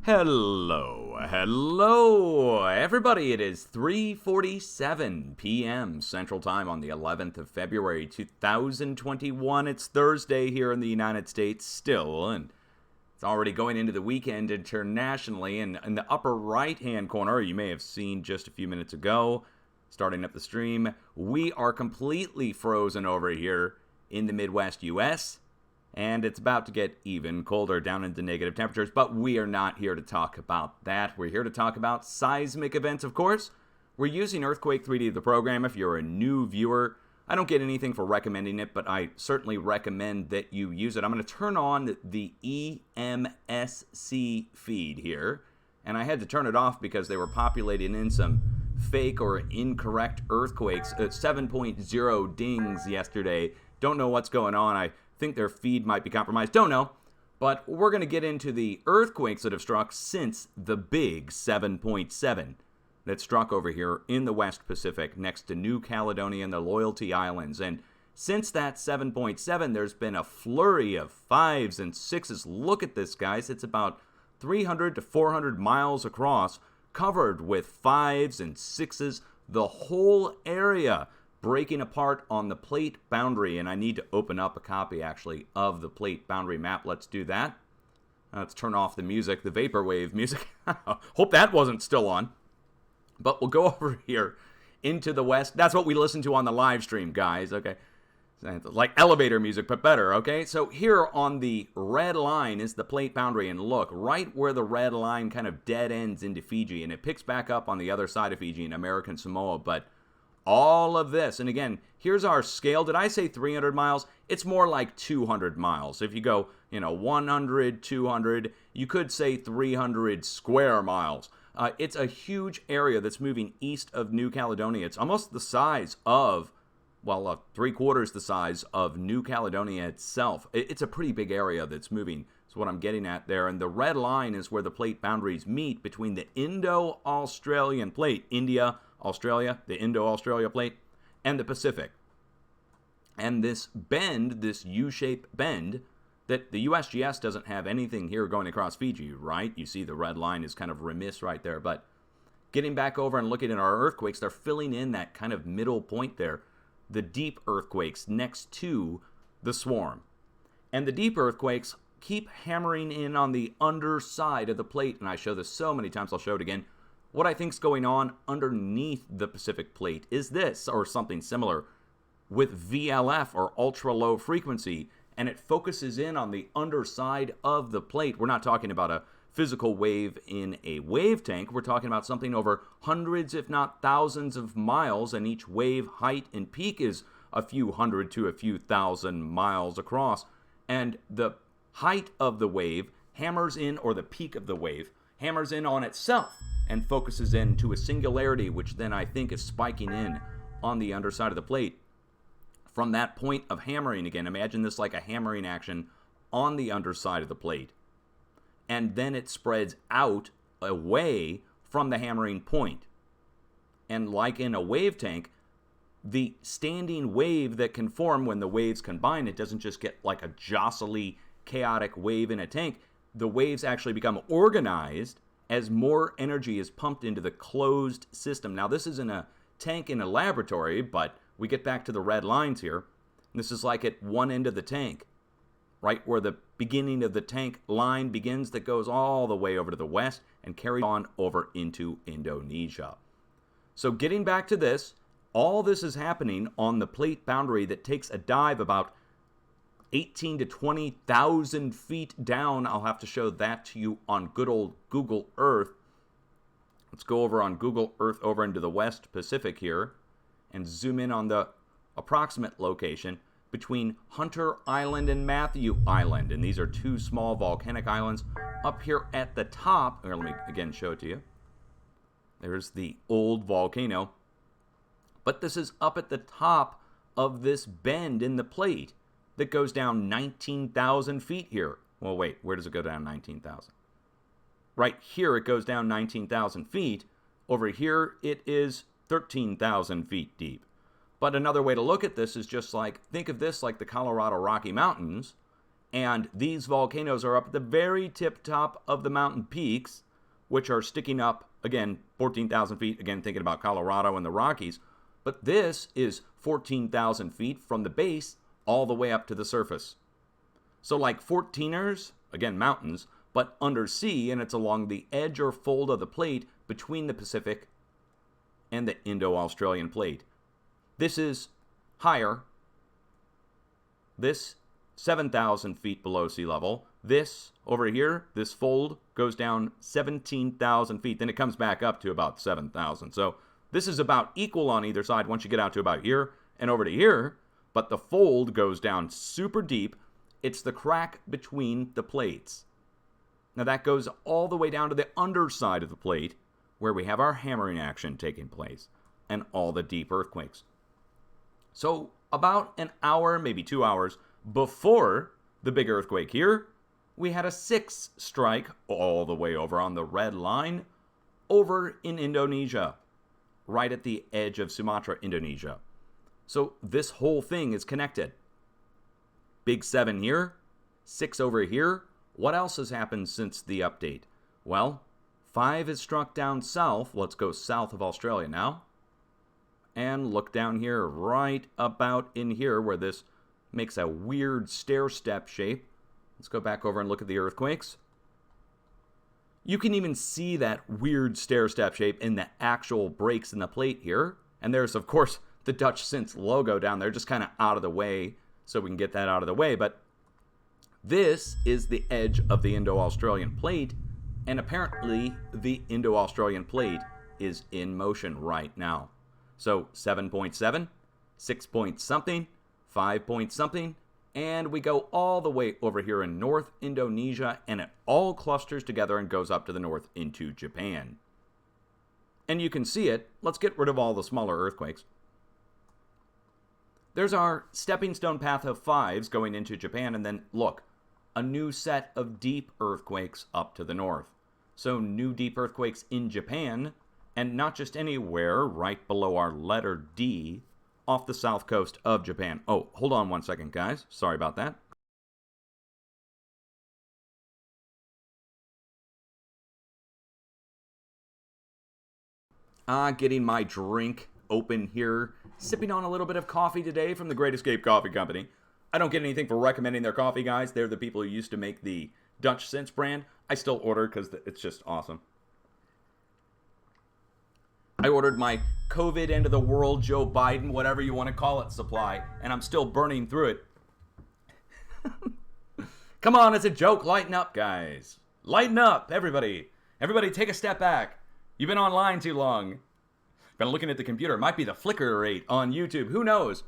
Hello, everybody. It is 3:47 p.m. Central Time on the 11th of February, 2021. It's Thursday here in the United States still, and it's already going into the weekend internationally. And in the upper right-hand corner, you may have seen just a few minutes ago, starting up the stream, we are completely frozen over here in the Midwest U.S., and it's about to get even colder, down into negative temperatures, but we are not here to talk about that. We're here to talk about seismic events, of course. We're using Earthquake 3D, the program. If you're a new viewer, I don't get anything for recommending it, but I certainly recommend that you use it. I'm going to turn on the EMSC feed here, and I had to turn it off because they were populating in some fake or incorrect earthquakes. 7.0 dings yesterday. Don't know what's going on. I think their feed might be compromised. Don't know. But we're going to get into the earthquakes that have struck since the big 7.7 that struck over here in the West Pacific next to New Caledonia and the Loyalty Islands. And since that 7.7, there's been a flurry of 5s and 6s. Look at this, guys. It's about 300 to 400 miles across, covered with 5s and 6s. The whole area breaking apart on the plate boundary, and I need to open up a copy, actually, of the plate boundary map. Let's do that. Let's turn off the music, the vaporwave music. Hope that wasn't still on. But we'll go over here into the west. That's what we listen to on the live stream, guys, okay? Like elevator music, but better, okay? So here on the red line is the plate boundary, and look, right where the red line kind of dead ends into Fiji, and it picks back up on the other side of Fiji in American Samoa, but all of this, and again, here's our scale. Did I say 300 miles? It's more like 200 miles. If you go, 100, 200, you could say 300 square miles. It's a huge area that's moving east of New Caledonia. It's almost the size of, three-quarters the size of New Caledonia itself. It's a pretty big area that's moving. That's what I'm getting at there. And the red line is where the plate boundaries meet between the Indo-Australian plate, India, Australia, the Indo-Australia plate, and the Pacific. And this bend, this U-shaped bend, that the USGS doesn't have anything here going across Fiji, right? You see the red line is kind of remiss right there. But getting back over and looking at our earthquakes, they're filling in that kind of middle point there. The deep earthquakes next to the swarm. And the deep earthquakes keep hammering in on the underside of the plate. And I show this so many times, I'll show it again. What I think's going on underneath the Pacific plate is this, or something similar, with VLF, or ultra-low frequency, and it focuses in on the underside of the plate. We're not talking about a physical wave in a wave tank. We're talking about something over hundreds, if not thousands of miles, and each wave height and peak is a few hundred to a few thousand miles across. And the height of the wave hammers in, or the peak of the wave, hammers in on itself and focuses in to a singularity, which then I think is spiking in on the underside of the plate. From that point of hammering, again, imagine this like a hammering action on the underside of the plate. And then it spreads out away from the hammering point. And like in a wave tank, the standing wave that can form when the waves combine, it doesn't just get like a jostly, chaotic wave in a tank. The waves actually become organized as more energy is pumped into the closed system. Now, this is in a tank in a laboratory, but we get back to the red lines here. This is like at one end of the tank, right where the beginning of the tank line begins that goes all the way over to the west and carries on over into Indonesia. So getting back to this, all this is happening on the plate boundary that takes a dive about 18 to 20,000 feet down. I'll have to show that to you on good old Google Earth. Let's go over on Google Earth over into the West Pacific here and zoom in on the approximate location between Hunter Island and Matthew Island. And these are two small volcanic islands up here at the top. Here, let me again show it to you. There's the old volcano. But this is up at the top of this bend in the plate that goes down 19,000 feet here. Well, wait, where does it go down 19,000? Right here it goes down 19,000 feet. Over here it is 13,000 feet deep. But another way to look at this is just like, think of this like the Colorado Rocky Mountains, And these volcanoes are up at the very tip top of the mountain peaks, which are sticking up, again, 14,000 feet, again, thinking about Colorado and the Rockies. But this is 14,000 feet from the base all the way up to the surface. So like 14ers, again, mountains, but undersea, and it's along the edge or fold of the plate between the Pacific and the Indo-Australian plate. This is higher. This, 7,000 feet below sea level. This, over here, this fold goes down 17,000 feet. Then it comes back up to about 7,000. So this is about equal on either side once you get out to about here and over to here. But the fold goes down super deep. It's the crack between the plates. Now that goes all the way down to the underside of the plate, where we have our hammering action taking place, and all the deep earthquakes. So about an hour, maybe 2 hours, before the big earthquake here, we had a 6 strike all the way over on the red line, over in Indonesia, right at the edge of Sumatra, Indonesia. So this whole thing is connected. Big 7 here, 6 over here. What else has happened since the update? Well, 5 is struck down south. Let's go south of Australia now. And look down here, right about in here, where this makes a weird stair-step shape. Let's go back over and look at the earthquakes. You can even see that weird stair-step shape in the actual breaks in the plate here. And there's, of course, the Dutch Sint logo down there, just kind of out of the way, so we can get that out of the way. But this is the edge of the Indo-Australian plate, and apparently the Indo-Australian plate is in motion right now. So 7.7, 6 point something, 5 point something, and we go all the way over here in North Indonesia, and it all clusters together and goes up to the north into Japan. And you can see it. Let's get rid of all the smaller earthquakes. There's our stepping stone path of 5s going into Japan, and then look, a new set of deep earthquakes up to the north. So new deep earthquakes in Japan, and not just anywhere, right below our letter D, off the south coast of Japan. Oh, hold on 1 second, guys. Sorry about that. Getting my drink open here. Sipping on a little bit of coffee today from the Great Escape Coffee Company. I don't get anything for recommending their coffee, guys. They're the people who used to make the Dutch Sint brand. I still order because it's just awesome. I ordered my COVID end of the world, Joe Biden, whatever you want to call it, supply, and I'm still burning through it. Come on, it's a joke. Lighten up, guys. Lighten up, everybody. Everybody take a step back. You've been online too long. Been looking at the computer. It might be the flicker rate on YouTube. Who knows?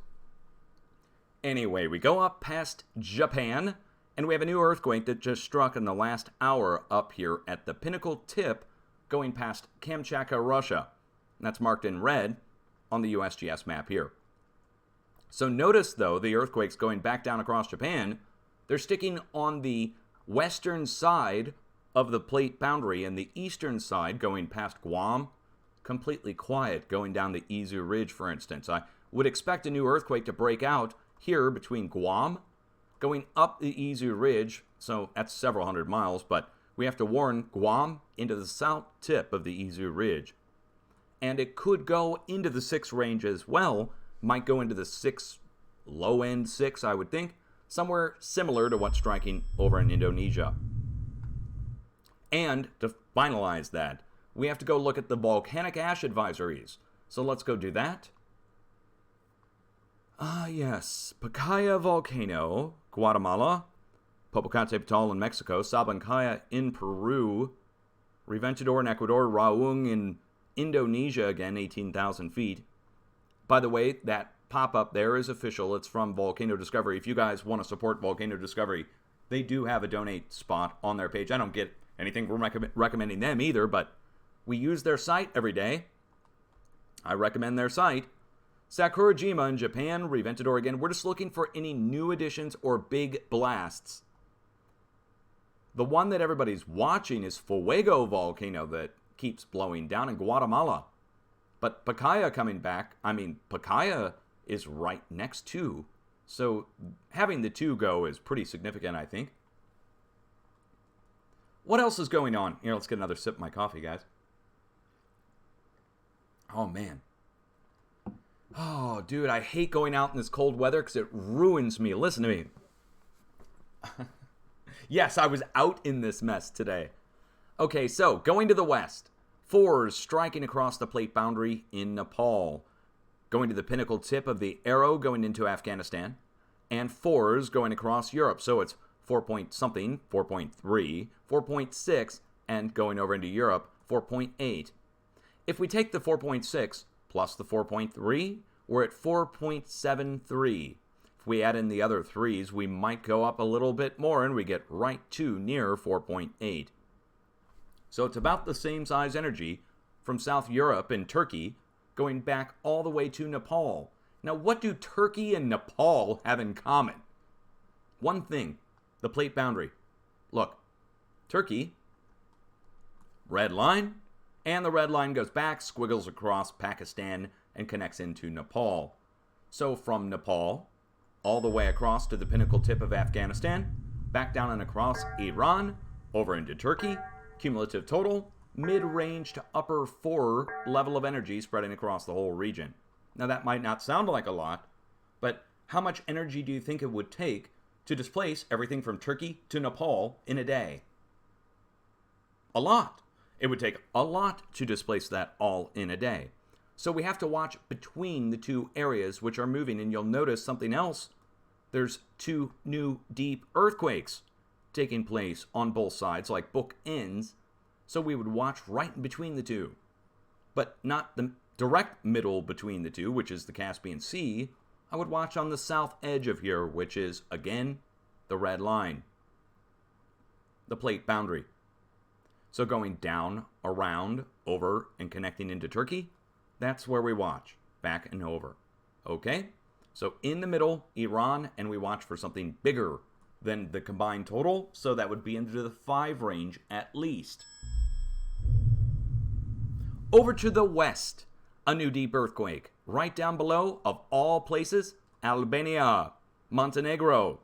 Anyway, we go up past Japan, and we have a new earthquake that just struck in the last hour up here at the pinnacle tip going past Kamchatka, Russia. And that's marked in red on the USGS map here. So notice, though, the earthquakes going back down across Japan, they're sticking on the western side of the plate boundary, and the eastern side going past Guam, completely quiet, going down the Izu Ridge, for instance. I would expect a new earthquake to break out here between Guam, going up the Izu Ridge, so that's several hundred miles, but we have to warn Guam into the south tip of the Izu Ridge. And it could go into the 6 range as well, might go into the 6, low end 6, I would think, somewhere similar to what's striking over in Indonesia. And to finalize that, we have to go look at the volcanic ash advisories. So let's go do that. Yes. Pacaya Volcano, Guatemala. Popocatépetl in Mexico. Sabancaya in Peru. Reventador in Ecuador. Raung in Indonesia, again, 18,000 feet. By the way, that pop-up there is official. It's from Volcano Discovery. If you guys want to support Volcano Discovery, they do have a donate spot on their page. I don't get anything from recommending them either, but we use their site every day. I recommend their site. Sakurajima in Japan, Reventador again. We're just looking for any new additions or big blasts. The one that everybody's watching is Fuego Volcano that keeps blowing down in Guatemala. But Pacaya coming back, Pacaya is right next to So having the 2 go is pretty significant, I think. What else is going on? Here, let's get another sip of my coffee, guys. Oh, man. Oh, dude, I hate going out in this cold weather because it ruins me. Listen to me. Yes, I was out in this mess today. Okay, so going to the west. 4s striking across the plate boundary in Nepal. Going to the pinnacle tip of the arrow going into Afghanistan. And 4s going across Europe. So it's 4 point something, 4.3, 4.6, and going over into Europe, 4.8. If we take the 4.6 plus the 4.3, we're at 4.73. If we add in the other 3s, we might go up a little bit more and we get right to near 4.8. So it's about the same size energy from South Europe and Turkey going back all the way to Nepal. Now, what do Turkey and Nepal have in common? One thing, the plate boundary. Look, Turkey, red line, and the red line goes back, squiggles across Pakistan, and connects into Nepal. So from Nepal, all the way across to the pinnacle tip of Afghanistan, back down and across Iran, over into Turkey, cumulative total, mid-range to upper 4 level of energy spreading across the whole region. Now that might not sound like a lot, but how much energy do you think it would take to displace everything from Turkey to Nepal in a day? A lot. It would take a lot to displace that all in a day. So we have to watch between the 2 areas which are moving, and you'll notice something else. There's 2 new deep earthquakes taking place on both sides, like bookends. So we would watch right in between the 2. But not the direct middle between the 2, which is the Caspian Sea. I would watch on the south edge of here, which is, again, the red line. The plate boundary. So going down, around, over, and connecting into Turkey, that's where we watch, back and over. Okay? So in the middle, Iran, and we watch for something bigger than the combined total, so that would be into the 5 range at least. Over to the west, a new deep earthquake. Right down below, of all places, Albania, Montenegro.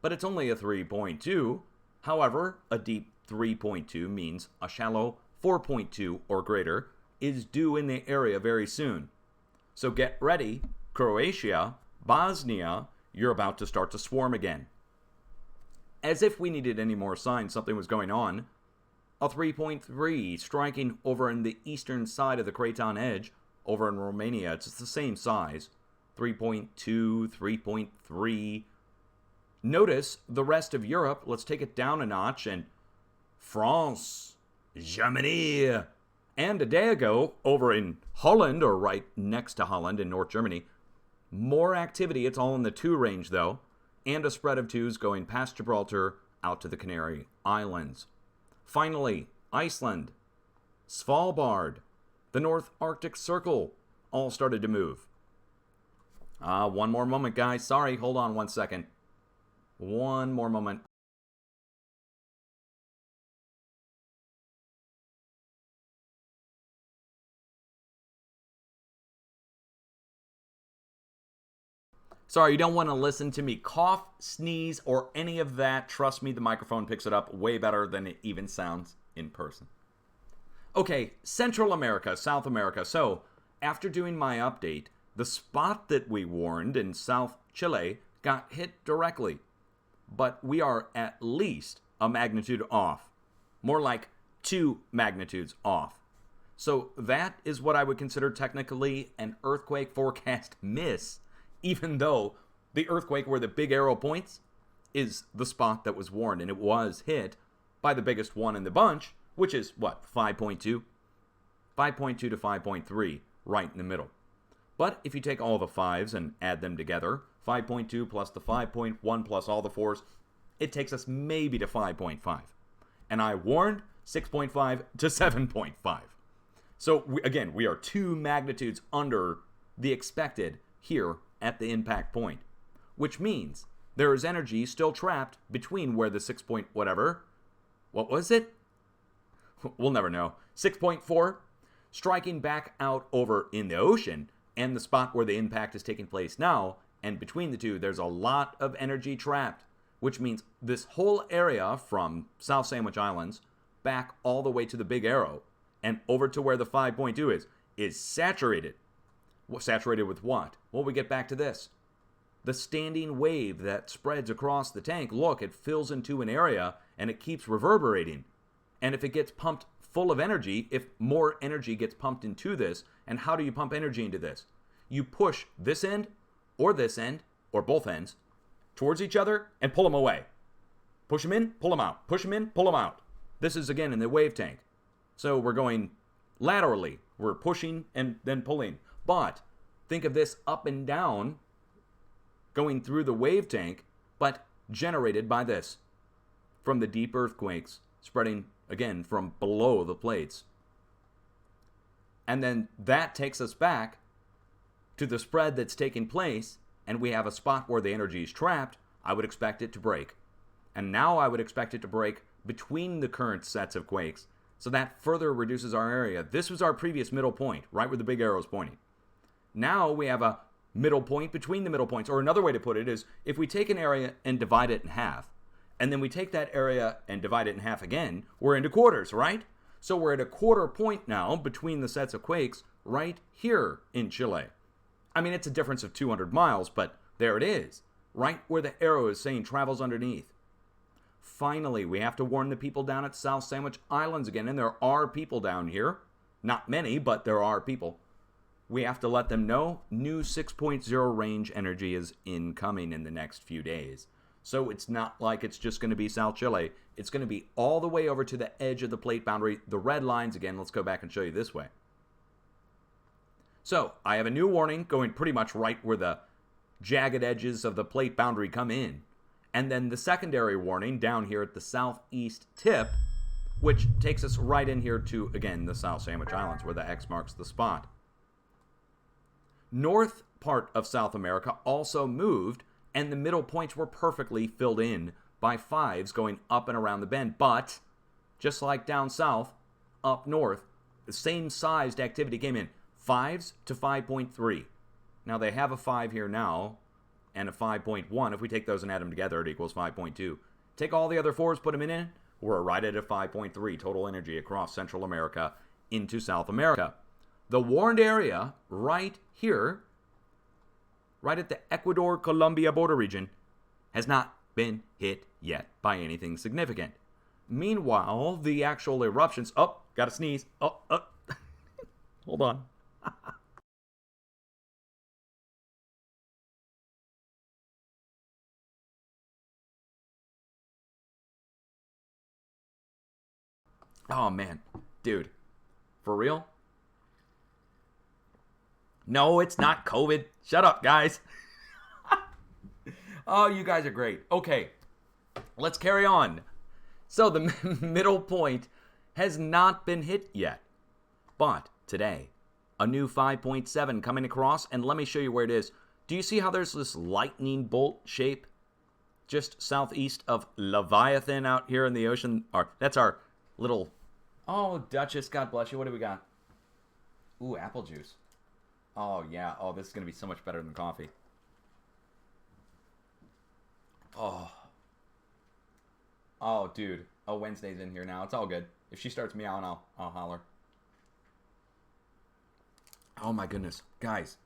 But it's only a 3.2. However, a deep 3.2 means a shallow 4.2 or greater is due in the area very soon. So get ready, Croatia, Bosnia, you're about to start to swarm again. As if we needed any more signs something was going on, a 3.3 striking over in the eastern side of the Craton Edge, over in Romania. It's the same size, 3.2, 3.3. Notice the rest of Europe. Let's take it down a notch, and France, Germany, and a day ago over in Holland, or right next to Holland in North Germany, more activity. It's all in the 2 range though, and a spread of 2s going past Gibraltar out to the Canary Islands. Finally, Iceland, Svalbard, the North Arctic Circle all started to move. One more moment, guys. Sorry, hold on 1 second. One more moment. Sorry, you don't want to listen to me cough, sneeze, or any of that. Trust me, the microphone picks it up way better than it even sounds in person. Okay, Central America, South America. So, after doing my update, the spot that we warned in South Chile got hit directly. But we are at least a magnitude off. More like 2 magnitudes off. So that is what I would consider technically an earthquake forecast miss, even though the earthquake where the big arrow points is the spot that was warned, and it was hit by the biggest one in the bunch, which is, what, 5.2? 5.2 to 5.3, right in the middle. But if you take all the 5s and add them together, 5.2 plus the 5.1 plus all the 4s, it takes us maybe to 5.5. And I warned 6.5 to 7.5. So, again, we are 2 magnitudes under the expected here at the impact point, which means there is energy still trapped between where the 6 point whatever, what was it? We'll never know. 6.4 striking back out over in the ocean, and the spot where the impact is taking place now And between the two, there's a lot of energy trapped, which means this whole area from South Sandwich Islands back all the way to the Big Arrow and over to where the 5.2 is saturated. Saturated with what? Well, we get back to this. The standing wave that spreads across the tank, look, it fills into an area and it keeps reverberating. And if it gets pumped full of energy, if more energy gets pumped into this, and how do you pump energy into this? You push this end, or both ends, towards each other and pull them away. Push them in, pull them out. Push them in, pull them out. This is, again, in the wave tank. So we're going laterally. We're pushing and then pulling. But think of this up and down going through the wave tank, but generated by this. From the deep earthquakes spreading, again, from below the plates. And then that takes us back to the spread that's taking place, and we have a spot where the energy is trapped. I would expect it to break. And now I would expect it to break between the current sets of quakes, so that further reduces our area. This was our previous middle point, right where the big arrow is pointing. Now we have a middle point between the middle points, or another way to put it is, if we take an area and divide it in half, and then we take that area and divide it in half again, we're into quarters, right? So we're at a quarter point now between the sets of quakes right here in Chile. I mean, it's a difference of 200 miles, but there it is, right where the arrow is saying travels underneath. Finally, we have to warn the people down at South Sandwich Islands again, and there are people down here. Not many, but there are people. We have to let them know new 6.0 range energy is incoming in the next few days. So it's not like it's just going to be South Chile. It's going to be all the way over to the edge of the plate boundary. The red lines, again, let's go back and show you this way. So I have a new warning going pretty much right where the jagged edges of the plate boundary come in. And then the secondary warning down here at the southeast tip, which takes us right in here to, again, the South Sandwich Islands, where the X marks the spot. North part of South America also moved, and the middle points were perfectly filled in by 5s going up and around the bend. But, just like down south, up north, the same sized activity came in. 5s to 5.3. Now, they have a 5 here now, and a 5.1. If we take those and add them together, it equals 5.2. Take all the other 4s, put them in, we're right at a 5.3 total energy across Central America into South America. The warned area right here, right at the Ecuador-Colombia border region, has not been hit yet by anything significant. Meanwhile, the actual eruptions... Oh, gotta sneeze. Hold on. Oh, man. Dude. For real? No, it's not COVID. Shut up, guys. Oh, you guys are great. Okay, let's carry on. So the middle point has not been hit yet. But today, a new 5.7 coming across, and let me show you where it is. Do you see how there's this lightning bolt shape just southeast of Leviathan out here in the ocean? That's our little... Oh, Duchess, God bless you. What do we got? Ooh, apple juice. Oh, yeah. Oh, this is going to be so much better than coffee. Oh. Oh, dude. Oh, Wednesday's in here now. It's all good. If she starts meowing, I'll holler. Oh, my goodness. Guys,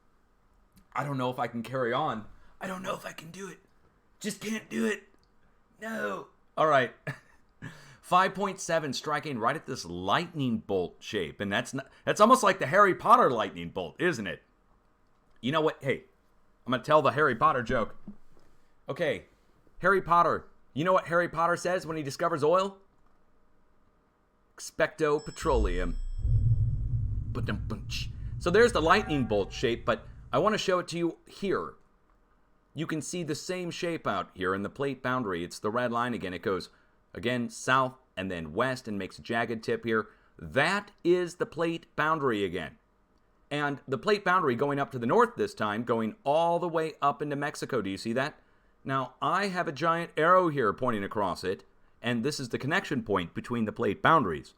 I don't know if I can carry on. I don't know if I can do it. Just can't do it. No. All right. 5.7 striking right at this lightning bolt shape. And that's almost like the Harry Potter lightning bolt, isn't it? You know what? Hey, I'm going to tell the Harry Potter joke. Okay, Harry Potter. You know what Harry Potter says when he discovers oil? Expecto Petroleum. So there's the lightning bolt shape, but I want to show it to you here. You can see the same shape out here in the plate boundary. It's the red line again. It goes, again, south and then west and makes a jagged tip here. That is the plate boundary again. And the plate boundary going up to the north this time, going all the way up into Mexico. Do you see that? Now, I have a giant arrow here pointing across it, and this is the connection point between the plate boundaries.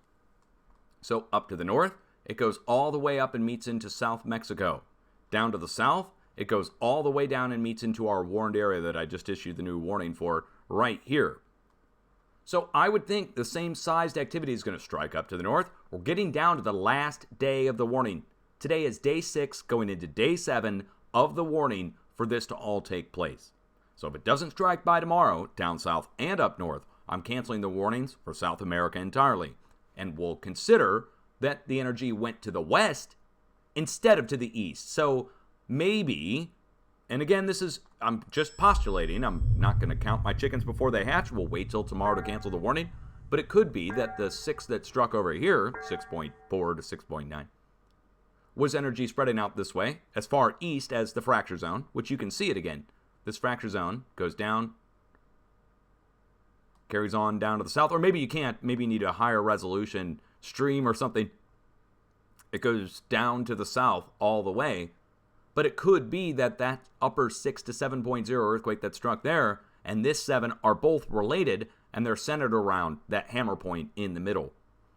So up to the north, it goes all the way up and meets into South Mexico. Down to the south, it goes all the way down and meets into our warned area that I just issued the new warning for right here. So I would think the same sized activity is going to strike up to the north. We're getting down to the last day of the warning. Today is day 6 going into day 7 of the warning for this to all take place. So if it doesn't strike by tomorrow, down south and up north, I'm canceling the warnings for South America entirely. And we'll consider that the energy went to the west instead of to the east. So maybe, and again, I'm just postulating. I'm not going to count my chickens before they hatch. We'll wait till tomorrow to cancel the warning. But it could be that the 6 that struck over here, 6.4 to 6.9, was energy spreading out this way, as far east as the fracture zone, which you can see it again. This fracture zone goes down, carries on down to the south, or maybe you can't. Maybe you need a higher resolution stream or something. It goes down to the south all the way. But it could be that upper 6 to 7.0 earthquake that struck there and this 7 are both related, and they're centered around that hammer point in the middle.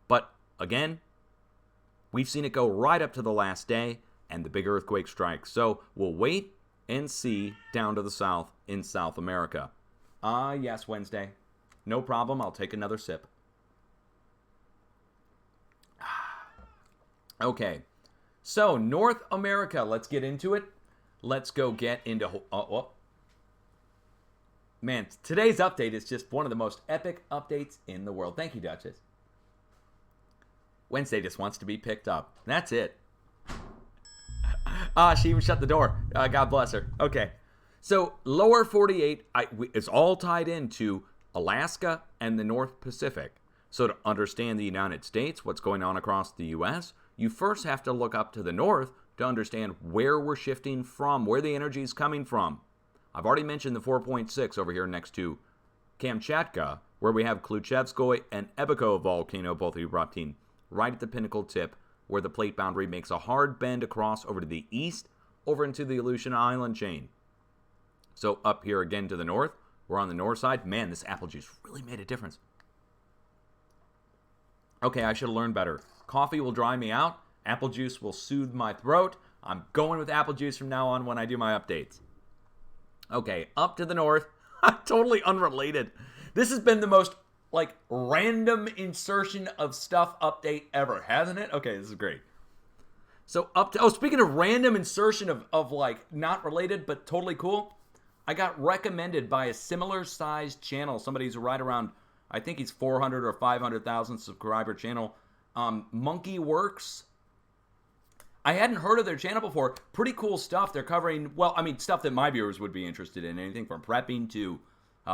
But again, we've seen it go right up to the last day, and the big earthquake strikes. So we'll wait and see down to the south in South America. Yes, Wednesday. No problem. I'll take another sip. Okay. So, North America, let's get into it. Let's go get into... Man, today's update is just one of the most epic updates in the world. Thank you, Duchess. Wednesday just wants to be picked up. That's it. She even shut the door. God bless her. Okay. So, lower 48 is all tied into Alaska and the North Pacific. So, to understand the United States, what's going on across the U.S., you first have to look up to the north to understand where we're shifting from, where the energy is coming from. I've already mentioned the 4.6 over here next to Kamchatka, where we have Kluchevskoy and Ebeko volcano both erupting right at the pinnacle tip, where the plate boundary makes a hard bend across over to the east, over into the Aleutian Island chain. So up here again to the north, we're on the north side. Man, this apple juice really made a difference. Okay, I should have learned better. Coffee will dry me out. Apple juice will soothe my throat. I'm going with apple juice from now on when I do my updates. Okay, up to the north. Totally unrelated. This has been the most, random insertion of stuff update ever, hasn't it? Okay, this is great. So speaking of random insertion of not related but totally cool, I got recommended by a similar sized channel. Somebody's right around, I think he's 400 or 500,000 subscriber channel. Monkey Works. I hadn't heard of their channel before. Pretty cool stuff. They're covering, stuff that my viewers would be interested in. Anything from prepping to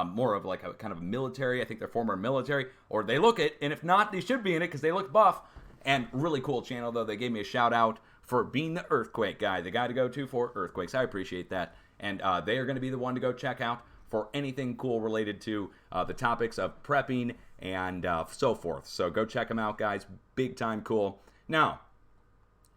more of a kind of military. I think they're former military. Or they look it, and if not, they should be in it because they look buff. And really cool channel, though. They gave me a shout out for being the earthquake guy. The guy to go to for earthquakes. I appreciate that. And they are going to be the one to go check out for anything cool related to the topics of prepping and so forth. So go check them out, guys. Big time cool. Now,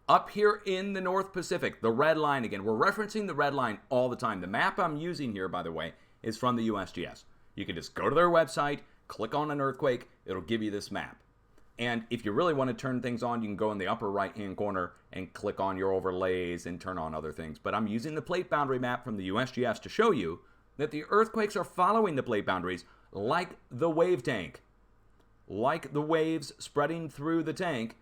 up here in the North Pacific, the red line again. We're referencing the red line all the time. The map I'm using here, by the way, is from the USGS. You can just go to their website, click on an earthquake. It'll give you this map. And if you really want to turn things on, you can go in the upper right-hand corner and click on your overlays and turn on other things. But I'm using the plate boundary map from the USGS to show you that the earthquakes are following the plate boundaries like the wave tank. Like the waves spreading through the tank.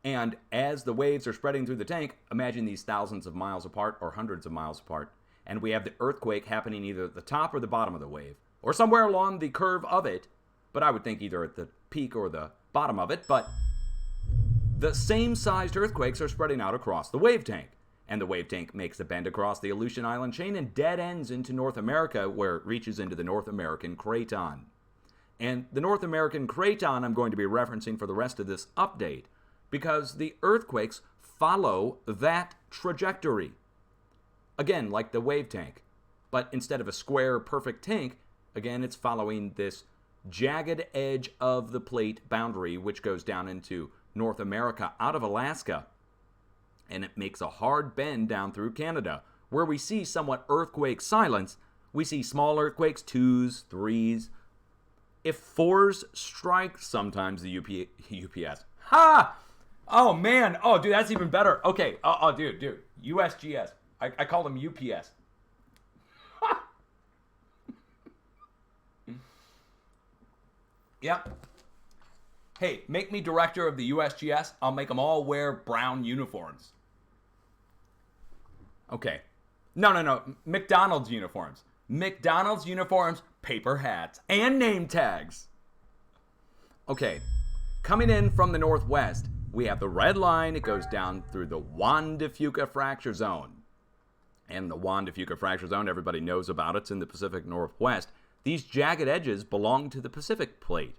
And as the waves are spreading through the tank, imagine these thousands of miles apart or hundreds of miles apart. And we have the earthquake happening either at the top or the bottom of the wave. Or somewhere along the curve of it. But I would think either at the peak or the bottom of it. But the same sized earthquakes are spreading out across the wave tank. And the wave tank makes a bend across the Aleutian Island chain and dead ends into North America, where it reaches into the North American Craton. And the North American Craton I'm going to be referencing for the rest of this update, because the earthquakes follow that trajectory. Again, like the wave tank. But instead of a square, perfect tank, again, it's following this jagged edge of the plate boundary, which goes down into North America out of Alaska. And it makes a hard bend down through Canada. Where we see somewhat earthquake silence, we see small earthquakes, 2s, 3s. If 4s strike, sometimes the UPS. Ha! Oh, man. Oh, dude, that's even better. Okay. Dude. USGS. I call them UPS. Yep. Hey, make me director of the USGS. I'll make them all wear brown uniforms. Okay. No. McDonald's uniforms. McDonald's uniforms, paper hats, and name tags. Okay. Coming in from the northwest, we have the red line. It goes down through the Juan de Fuca fracture zone. And the Juan de Fuca fracture zone, everybody knows about it. It's in the Pacific Northwest. These jagged edges belong to the Pacific Plate.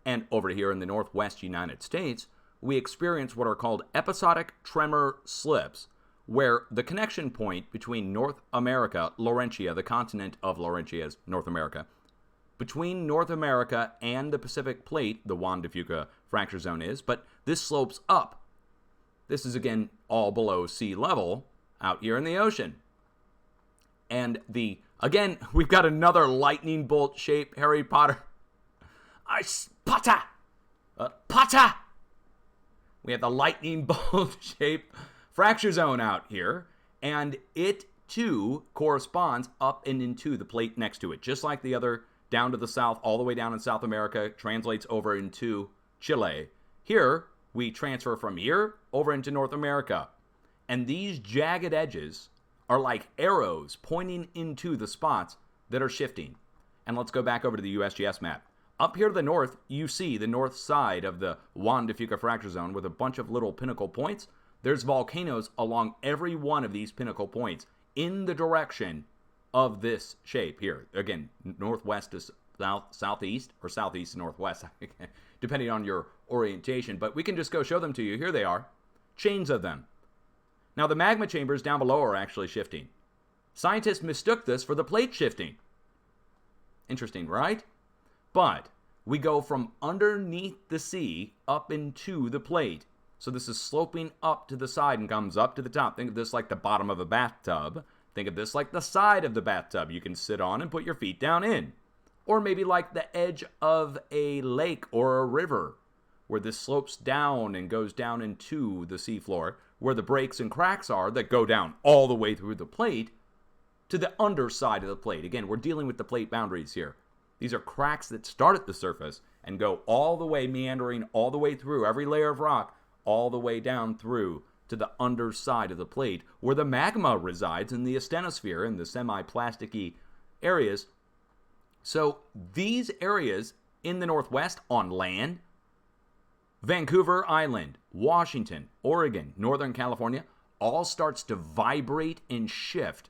And over here in the northwest United States, we experience what are called episodic tremor slips, where the connection point between North America, Laurentia, the continent of Laurentia is North America, between North America and the Pacific Plate, the Juan de Fuca fracture zone is, but this slopes up. This is, again, all below sea level out here in the ocean. And again, we've got another lightning bolt shape, Harry Potter. Potter! Potter! We have the lightning bolt shape fracture zone out here, and it too corresponds up and into the plate next to it. Just like the other down to the south, all the way down in South America, translates over into Chile. Here, we transfer from here over into North America. And these jagged edges are like arrows pointing into the spots that are shifting. And let's go back over to the USGS map. Up here to the north, you see the north side of the Juan de Fuca fracture zone with a bunch of little pinnacle points. There's volcanoes along every one of these pinnacle points in the direction of this shape here. Again, northwest to southeast, or southeast to northwest, depending on your orientation. But we can just go show them to you. Here they are. Chains of them. Now, the magma chambers down below are actually shifting. Scientists mistook this for the plate shifting. Interesting, right? But we go from underneath the sea up into the plate. So this is sloping up to the side and comes up to the top. Think of this like the bottom of a bathtub. Think of this like the side of the bathtub you can sit on and put your feet down in. Or maybe like the edge of a lake or a river, where this slopes down and goes down into the seafloor, where the breaks and cracks are that go down all the way through the plate to the underside of the plate. Again, we're dealing with the plate boundaries here. These are cracks that start at the surface and go all the way, meandering all the way through every layer of rock, all the way down through to the underside of the plate, where the magma resides in the asthenosphere, in the semi-plasticky areas. So these areas in the northwest on land, Vancouver Island, Washington, Oregon, Northern California, all starts to vibrate and shift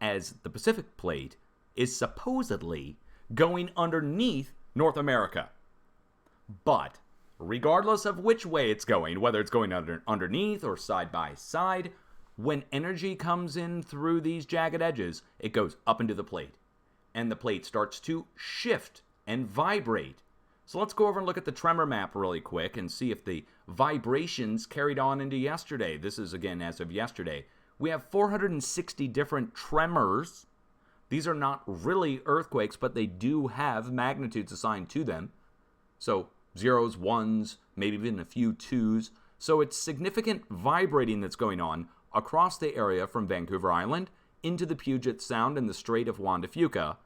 as the Pacific Plate is supposedly going underneath North America. But regardless of which way it's going, whether it's going underneath or side by side, when energy comes in through these jagged edges, it goes up into the plate. And the plate starts to shift and vibrate. So let's go over and look at the tremor map really quick and see if the vibrations carried on into yesterday. This is, again, as of yesterday. We have 460 different tremors. These are not really earthquakes, but they do have magnitudes assigned to them. So zeros, ones, maybe even a few twos. So it's significant vibrating that's going on across the area from Vancouver Island into the Puget Sound and the Strait of Juan de Fuca,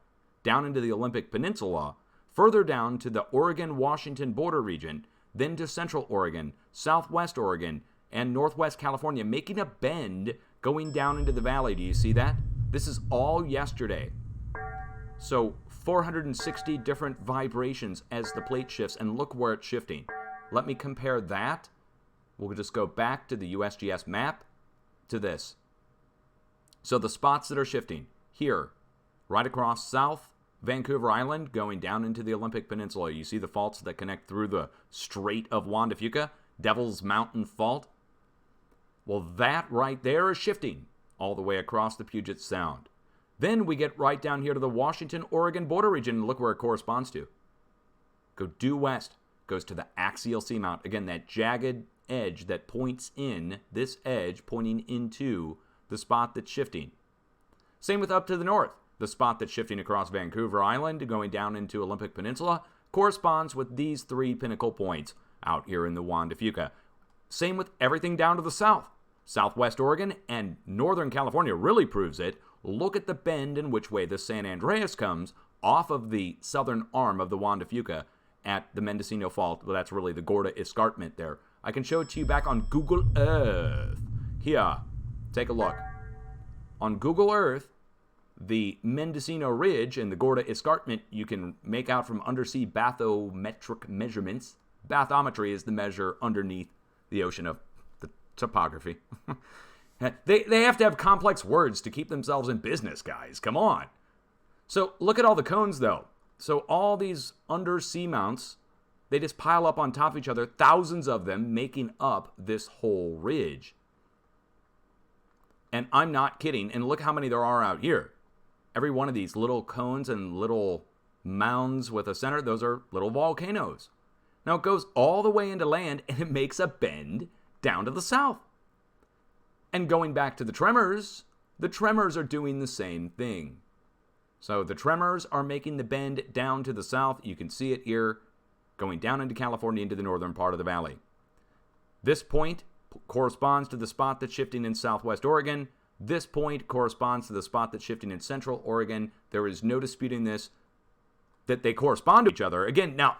down into the Olympic Peninsula, further down to the Oregon-Washington border region, then to Central Oregon, Southwest Oregon, and Northwest California, making a bend going down into the valley. Do you see that? This is all yesterday. So 460 different vibrations as the plate shifts, and look where it's shifting. Let me compare that. We'll just go back to the USGS map to this. So the spots that are shifting here, right across South Vancouver Island, going down into the Olympic Peninsula. You see the faults that connect through the Strait of Juan de Fuca, Devil's Mountain Fault. Well, that right there is shifting all the way across the Puget Sound. Then we get right down here to the Washington-Oregon border region, and look where it corresponds to. Go due west, goes to the axial seamount. Again, that jagged edge that points in, this edge pointing into the spot that's shifting. Same with up to the north. The spot that's shifting across Vancouver Island, going down into Olympic Peninsula, corresponds with these three pinnacle points out here in the Juan de Fuca. Same with everything down to the south. Southwest Oregon and Northern California really proves it. Look at the bend in which way the San Andreas comes off of the southern arm of the Juan de Fuca at the Mendocino Fault. Well, that's really the Gorda Escarpment there. I can show it to you back on Google Earth. Here, take a look. On Google Earth, the Mendocino Ridge and the Gorda Escarpment you can make out from undersea bathymetric measurements. Bathymetry is the measure underneath the ocean of the topography. They have to have complex words to keep themselves in business, guys. Come on. So look at all the cones, though. So all these undersea mounts, they just pile up on top of each other, thousands of them making up this whole ridge. And I'm not kidding. And look how many there are out here. Every one of these little cones and little mounds with a center, those are little volcanoes. Now it goes all the way into land and it makes a bend down to the south. And going back to the tremors are doing the same thing. So the tremors are making the bend down to the south. You can see it here going down into California into the northern part of the valley. This point corresponds to the spot that's shifting in southwest Oregon. This point corresponds to the spot that's shifting in central Oregon. There is no disputing this, that they correspond to each other. Again, now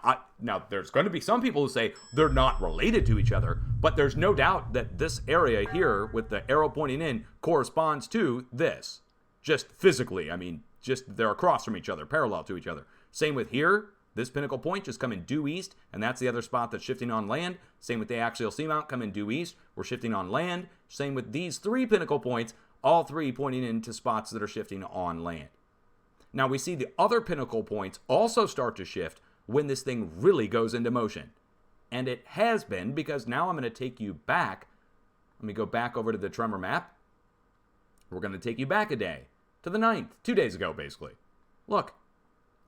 there's going to be some people who say they're not related to each other, but there's no doubt that this area here with the arrow pointing in corresponds to this. Just physically, I mean, just they're across from each other, parallel to each other. Same with here. This pinnacle point just coming due east, and that's the other spot that's shifting on land. Same with the axial seamount coming due east. We're shifting on land. Same with these three pinnacle points, all three pointing into spots that are shifting on land. Now we see the other pinnacle points also start to shift when this thing really goes into motion. And it has been, because now I'm going to take you back. Let me go back over to the tremor map. We're going to take you back a day, to the 9th, 2 days ago basically. Look,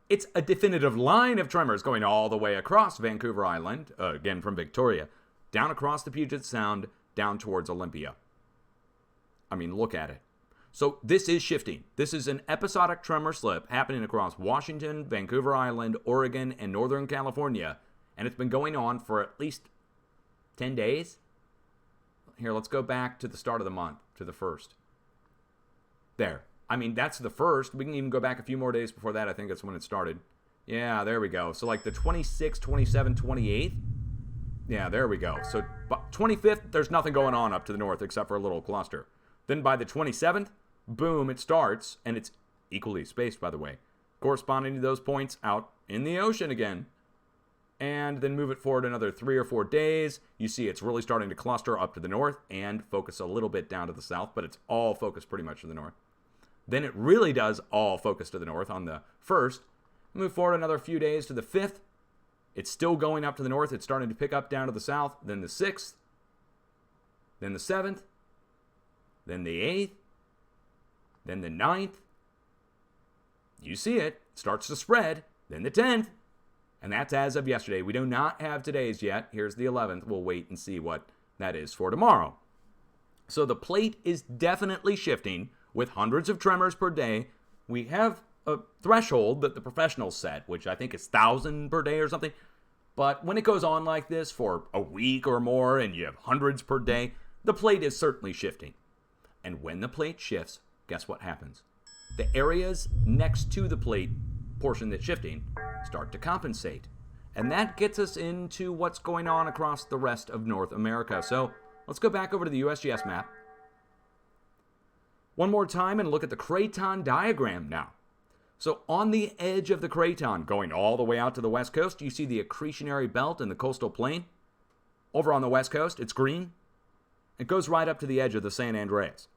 it's a definitive line of tremors going all the way across Vancouver Island, again from Victoria, down across the Puget Sound, down towards Olympia. I mean, look at it. So this is shifting. This is an episodic tremor slip happening across Washington, Vancouver Island, Oregon, and Northern California. And it's been going on for at least 10 days. Here, let's go back to the start of the month, to the 1st. There. I mean, that's the 1st. We can even go back a few more days before that. I think that's when it started. Yeah, there we go. So like the 26th, 27th, 28th. Yeah, there we go. So 25th, there's nothing going on up to the north except for a little cluster. Then by the 27th, boom, it starts, and it's equally spaced, by the way, corresponding to those points out in the ocean again. And then move it forward another 3 or 4 days. You see it's really starting to cluster up to the north and focus a little bit down to the south, but it's all focused pretty much to the north. Then it really does all focus to the north on the 1st. Move forward another few days to the 5th. It's still going up to the north. It's starting to pick up down to the south. Then the 6th. Then the 7th. Then the 8th. Then the 9th. You see it. It starts to spread. Then the 10th. And that's as of yesterday. We do not have today's yet. Here's the 11th. We'll wait and see what that is for tomorrow. So the plate is definitely shifting with hundreds of tremors per day. We have a threshold that the professionals set, which I think is 1,000 per day or something. But when it goes on like this for a week or more and you have hundreds per day, the plate is certainly shifting. And when the plate shifts, guess what happens? The areas next to the plate portion that's shifting start to compensate. And that gets us into what's going on across the rest of North America. So let's go back over to the USGS map one more time and look at the Craton diagram now. So on the edge of the Craton, going all the way out to the west coast, you see the accretionary belt and the coastal plain. Over on the west coast, it's green. It goes right up to the edge of the San Andreas.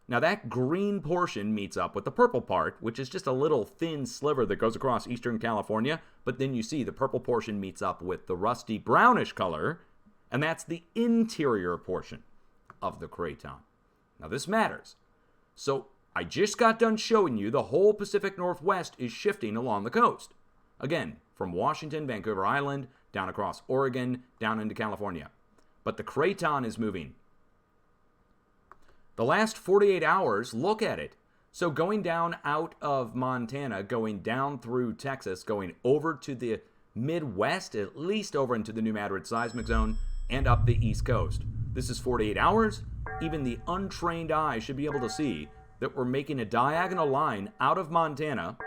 Now that green portion meets up with the purple part, which is just a little thin sliver that goes across eastern California, but then you see the purple portion meets up with the rusty brownish color, and that's the interior portion of the Craton. Now this matters. So I just got done showing you the whole Pacific Northwest is shifting along the coast. Again, from Washington, Vancouver Island, down across Oregon, down into California. But the Craton is moving. The last 48 hours, look at it. So going down out of Montana, going down through Texas, going over to the Midwest, at least over into the New Madrid seismic zone, and up the East Coast. This is 48 hours. Even the untrained eye should be able to see that we're making a diagonal line out of Montana,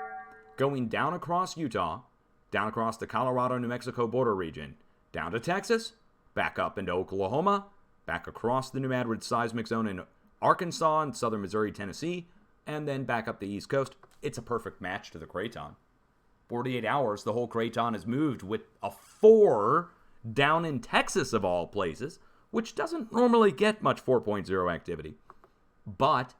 going down across Utah, down across the Colorado-New Mexico border region, down to Texas, back up into Oklahoma, back across the New Madrid seismic zone in Arkansas and southern Missouri, Tennessee, and then back up the East Coast. It's a perfect match to the Craton. 48 hours, the whole Craton is moved with a 4 down in Texas, of all places, which doesn't normally get much 4.0 activity. But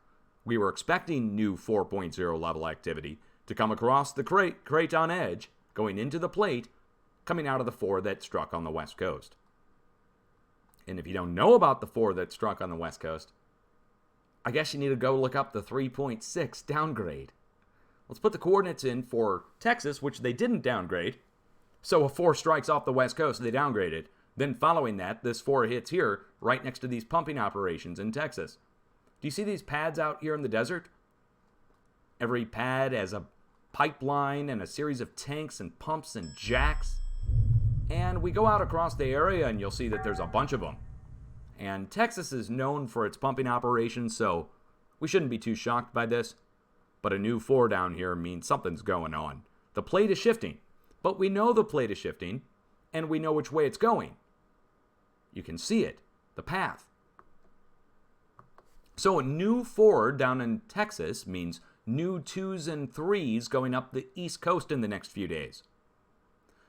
we were expecting new 4.0 level activity to come across the Craton edge, going into the plate, coming out of the 4 that struck on the West Coast. And if you don't know about the 4 that struck on the West Coast, I guess you need to go look up the 3.6 downgrade. Let's put the coordinates in for Texas, which they didn't downgrade. So a 4 strikes off the West Coast, they downgraded. Then following that, this 4 hits here, right next to these pumping operations in Texas. Do you see these pads out here in the desert? Every pad has a pipeline and a series of tanks and pumps and jacks. And we go out across the area and you'll see that there's a bunch of them. And Texas is known for its pumping operations, so we shouldn't be too shocked by this. But a new 4 down here means something's going on. The plate is shifting, but we know the plate is shifting, and we know which way it's going. You can see it, the path. So a new 4 down in Texas means new 2s and 3s going up the East Coast in the next few days.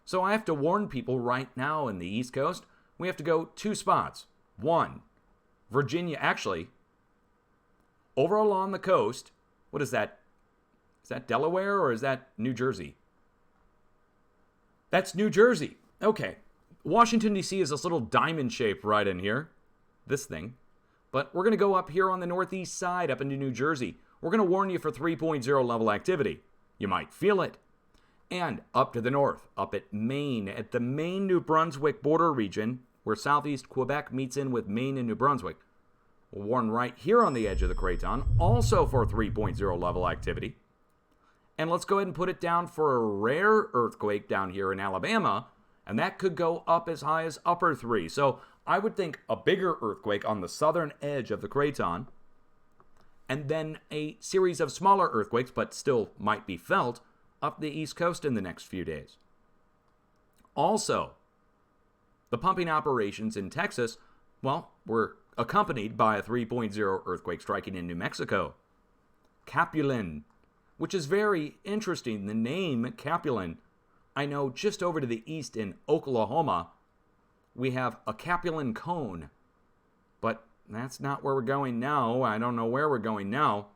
So I have to warn people right now in the East Coast, we have to go 2 spots. 1, Virginia, actually, over along the coast. What is that? Is that Delaware or is that New Jersey? That's New Jersey. Okay. Washington, D.C. is this little diamond shape right in here. This thing. But we're going to go up here on the northeast side up into New Jersey. We're going to warn you for 3.0 level activity. You might feel it. And up to the north, up at Maine, at the Maine-New Brunswick border region, where southeast Quebec meets in with Maine and New Brunswick. We'll warn right here on the edge of the Craton, also for 3.0 level activity. And let's go ahead and put it down for a rare earthquake down here in Alabama, and that could go up as high as upper 3. So I would think a bigger earthquake on the southern edge of the Craton, and then a series of smaller earthquakes, but still might be felt, up the East Coast in the next few days. Also, the pumping operations in Texas, well, were accompanied by a 3.0 earthquake striking in New Mexico. Capulin, which is very interesting. The name Capulin, I know just over to the east in Oklahoma, we have a Capulin cone. But that's not where we're going now. I don't know where we're going now.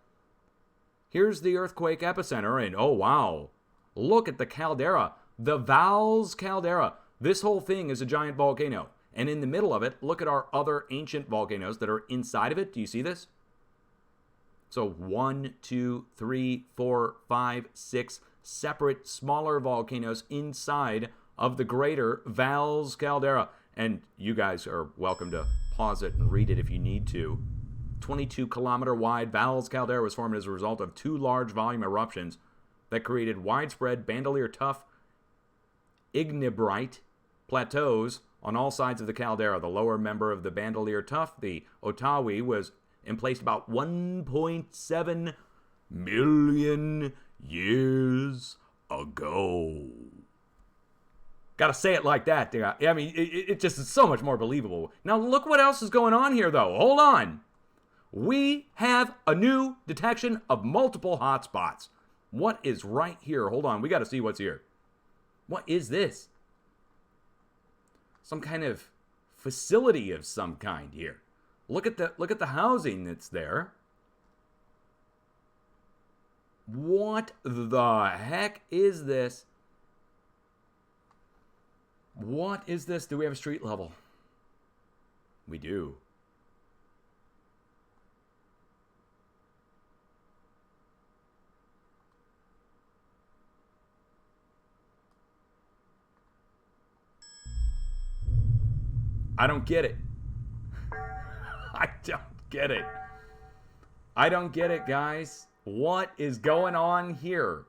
Here's the earthquake epicenter, and oh wow, look at the caldera. The Valles Caldera. This whole thing is a giant volcano. And in the middle of it, look at our other ancient volcanoes that are inside of it. Do you see this? So 1, 2, 3, 4, 5, 6 separate smaller volcanoes inside of the greater Valles Caldera. And you guys are welcome to pause it and read it if you need to. 22-kilometer wide Valles Caldera was formed as a result of 2 large volume eruptions that created widespread bandolier-tuff ignebrite plateaus on all sides of the caldera. The lower member of the bandolier tuff, the Otawi, was emplaced about 1.7 million years ago. Gotta say it like that. I mean, it just is so much more believable. Now, look what else is going on here, though. Hold on. We have a new detection of multiple hotspots. What is right here? Hold on. We got to see what's here. What is this? Some kind of facility of some kind here. Look at the housing that's there. What the heck is this? What is this? Do we have a street level? We do. I don't get it. I don't get it. I don't get it, guys. What is going on here?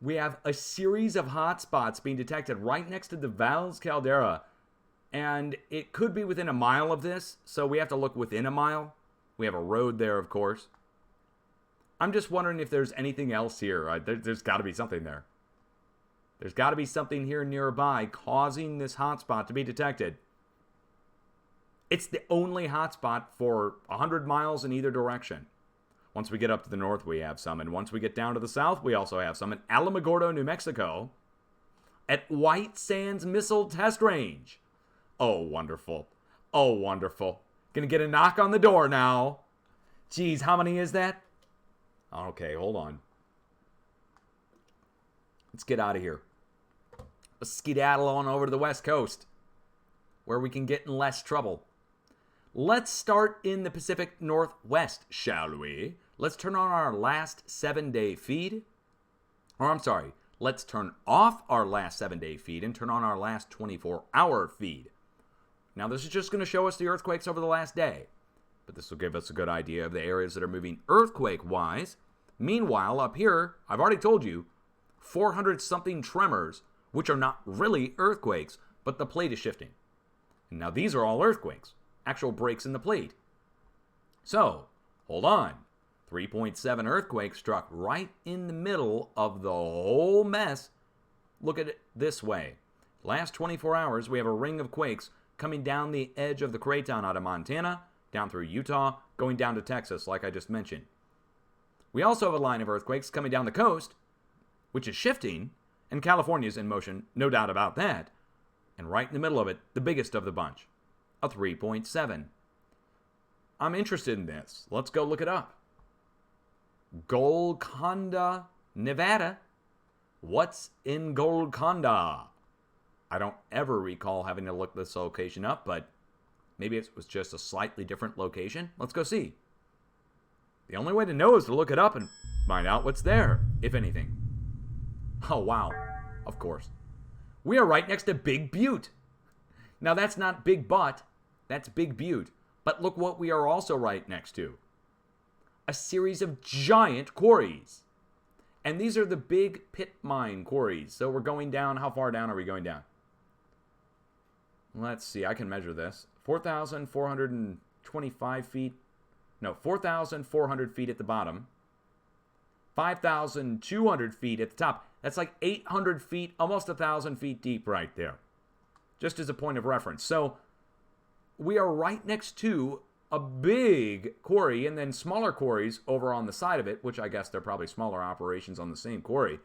We have a series of hotspots being detected right next to the Valles Caldera. And it could be within a mile of this, so we have to look within a mile. We have a road there, of course. I'm just wondering if there's anything else here. There's got to be something there. There's got to be something here nearby causing this hotspot to be detected. It's the only hotspot for 100 miles in either direction. Once we get up to the north, we have some. And once we get down to the south, we also have some in Alamogordo, New Mexico, at White Sands Missile Test Range. Oh, wonderful. Oh, wonderful. Gonna get a knock on the door now. Geez, how many is that? Okay, hold on. Let's get out of here. Let's skedaddle on over to the West Coast, where we can get in less trouble. Let's start in the Pacific Northwest, shall we? Let's turn on our last 7-day feed. Or I'm sorry, let's turn off our last 7-day feed and turn on our last 24-hour feed. Now, this is just going to show us the earthquakes over the last day, but this will give us a good idea of the areas that are moving earthquake-wise. Meanwhile, up here, I've already told you, 400-something tremors, which are not really earthquakes, but the plate is shifting. And now, these are all earthquakes, actual breaks in the plate. So, hold on. 3.7 earthquake struck right in the middle of the whole mess. Look at it this way. Last 24 hours, we have a ring of quakes coming down the edge of the Craton out of Montana, down through Utah, going down to Texas, like I just mentioned. We also have a line of earthquakes coming down the coast, which is shifting, and California's in motion, no doubt about that. And right in the middle of it, the biggest of the bunch, a 3.7. I'm interested in this. Let's go look it up. Golconda, Nevada. What's in Golconda? I don't ever recall having to look this location up, but maybe it was just a slightly different location. Let's go see. The only way to know is to look it up and find out what's there, if anything. Oh, wow. Of course. We are right next to Big Butte. Now, that's not Big Butt. That's Big Butte. But look what we are also right next to. A series of giant quarries. And these are the big pit mine quarries. So we're going down. How far down are we going down? Let's see. I can measure this. 4,425 feet. No, 4,400 feet at the bottom. 5,200 feet at the top. That's like 800 feet, almost 1,000 feet deep right there. Just as a point of reference. So we are right next to a big quarry and then smaller quarries over on the side of it, which I guess they're probably smaller operations on the same quarry.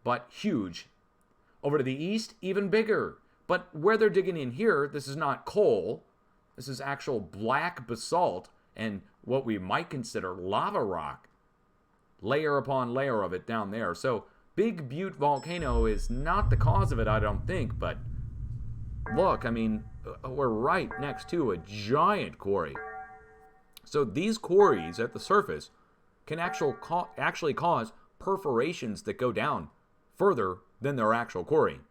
But huge. Over to the east, even bigger. But where they're digging in here, this is not coal. This is actual black basalt and what we might consider lava rock. Layer upon layer of it down there. So Big Butte volcano is not the cause of it, I don't think. But look, I mean, we're right next to a giant quarry. So these quarries at the surface can actually cause perforations that go down further than their actual quarrying.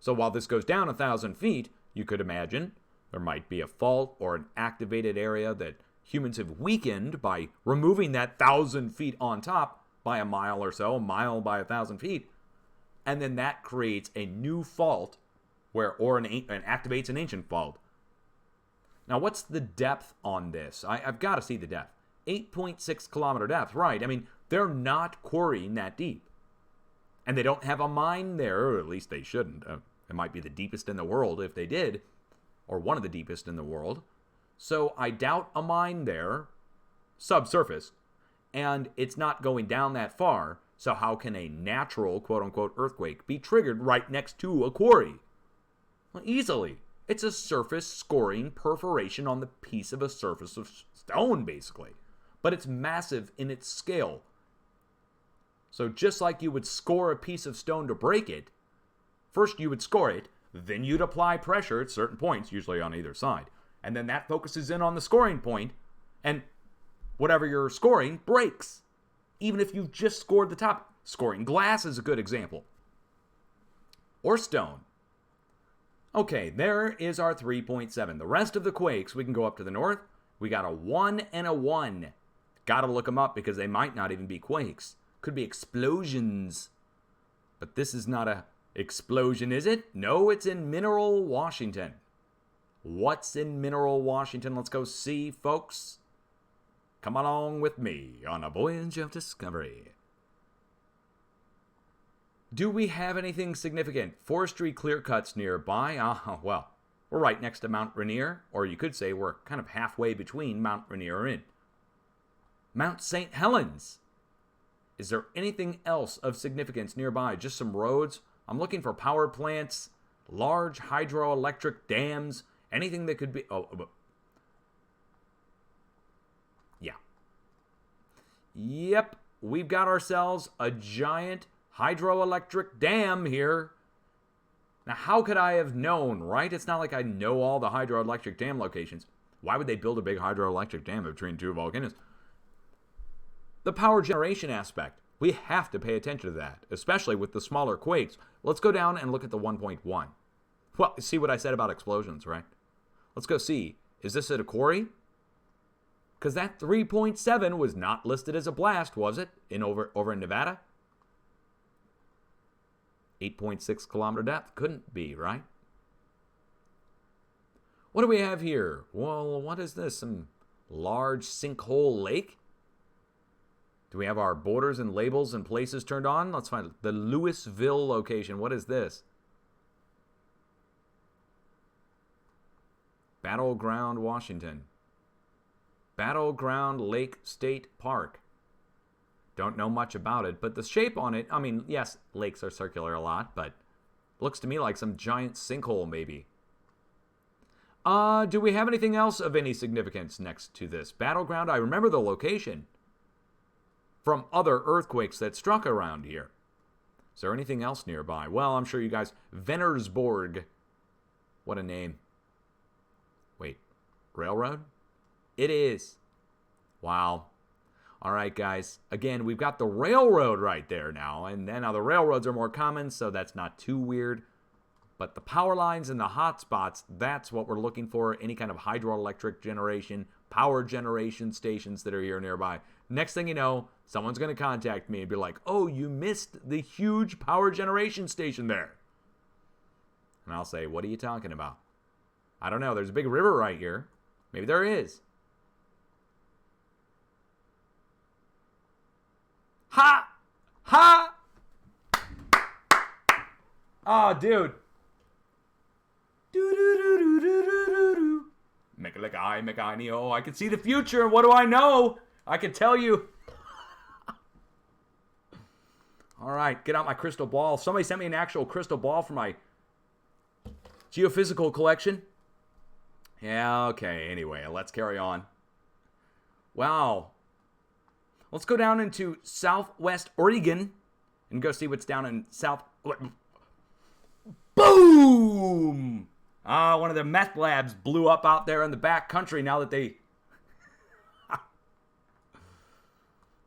So while this goes down 1,000 feet, you could imagine there might be a fault or an activated area that humans have weakened by removing that 1,000 feet on top by a mile or so, a mile by 1,000 feet. And then that creates a new fault or activates an ancient fault. Now, what's the depth on this? I've got to see the depth. 8.6 kilometer depth, right. I mean, they're not quarrying that deep. And they don't have a mine there, or at least they shouldn't. It might be the deepest in the world if they did, or one of the deepest in the world. So I doubt a mine there, subsurface, and it's not going down that far. So how can a natural, quote-unquote, earthquake be triggered right next to a quarry? Well, easily. It's a surface scoring perforation on the piece of a surface of stone, basically. But it's massive in its scale. So just like you would score a piece of stone to break it, first you would score it, then you'd apply pressure at certain points, usually on either side. And then that focuses in on the scoring point, and whatever you're scoring breaks. Even if you've just scored the top. Scoring glass is a good example. Or stone. Okay, there is our 3.7. The rest of the quakes, we can go up to the north. We got a 1 and a 1. Gotta look them up because they might not even be quakes. Could be explosions. But this is not a explosion, is it? No, it's in Mineral, Washington. What's in Mineral Washington? Let's go see, folks. Come along with me on a voyage of discovery. Do we have anything significant? Forestry clear cuts nearby? Well, we're right next to Mount Rainier, or you could say we're kind of halfway between Mount Rainier and Mount St. Helens. Is there anything else of significance nearby? Just some roads? I'm looking for power plants, large hydroelectric dams, anything that could be... Yeah. Yep, we've got ourselves a giant hydroelectric dam here. Now, how could I have known, right? It's not like I know all the hydroelectric dam locations. Why would they build a big hydroelectric dam between two volcanoes? The power generation aspect. We have to pay attention to that, especially with the smaller quakes. Let's go down and look at the 1.1. Well, see what I said about explosions, right? Let's go see. Is this at a quarry? Because that 3.7 was not listed as a blast, was it? Over in Nevada? 8.6 kilometer depth? Couldn't be, right? What do we have here? Well, what is this? Some large sinkhole lake? Do we have our borders and labels and places turned on? Let's find the Louisville location. What is this? Battleground, Washington. Battleground Lake State Park. Don't know much about it, but the shape on it, I mean, yes, lakes are circular a lot, but looks to me like some giant sinkhole maybe. Do we have anything else of any significance next to this? Battleground, I remember the location from other earthquakes that struck around here. Is there anything else nearby? Well, I'm sure you guys... Venersborg. What a name. Wait, railroad? It is. Wow. All right, guys. Again, we've got the railroad right there now. And then now the railroads are more common, so that's not too weird. But the power lines and the hot spots, that's what we're looking for. Any kind of hydroelectric generation, power generation stations that are here nearby. Next thing you know, someone's going to contact me and be like, oh, you missed the huge power generation station there. And I'll say, what are you talking about? I don't know. There's a big river right here. Maybe there is. Ha! Ha! Oh, dude. Make-a-lick-I, I can see the future. What do I know? I can tell you. All right, get out my crystal ball. Somebody sent me an actual crystal ball for my geophysical collection. Yeah, okay. Anyway, let's carry on. Wow. Let's go down into Southwest Oregon and go see what's down in South... Boom! One of the meth labs blew up out there in the back country now that they...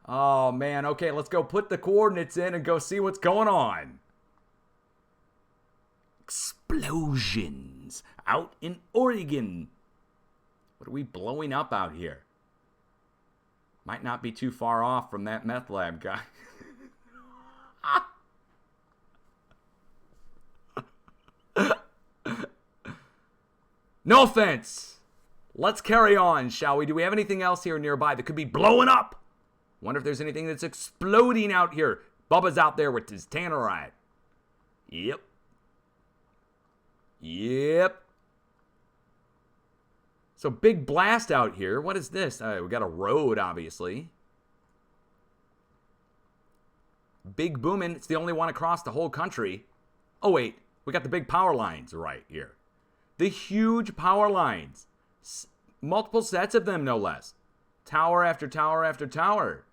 Oh, man. Okay, let's go put the coordinates in and go see what's going on. Explosions out in Oregon. What are we blowing up out here? Might not be too far off from that meth lab guy. No offense. Let's carry on, shall we? Do we have anything else here nearby that could be blowing up? Wonder if there's anything that's exploding out here. Bubba's out there with his tannerite. Yep. Yep. So big blast out here. What is this? We got a road, obviously. Big booming. It's the only one across the whole country. Oh, wait. We got the big power lines right here. The huge power lines. Multiple sets of them, no less. Tower after tower after tower.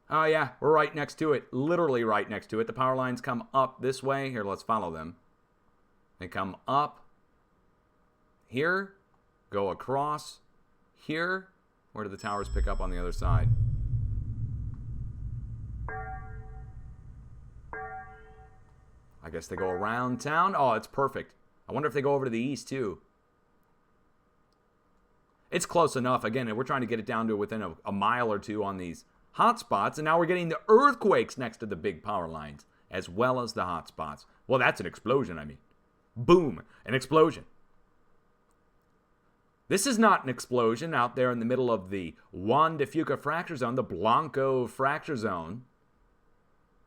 Oh, yeah. We're right next to it. Literally right next to it. The power lines come up this way. Here, let's follow them. They come up here. Go across here. Where do the towers pick up on the other side? I guess they go around town. Oh, it's perfect. I wonder if they go over to the east, too. It's close enough. Again, we're trying to get it down to within a mile or two on these hotspots. And now we're getting the earthquakes next to the big power lines, as well as the hotspots. Well, that's an explosion, I mean. Boom. An explosion. This is not an explosion out there in the middle of the Juan de Fuca fracture zone, the Blanco fracture zone.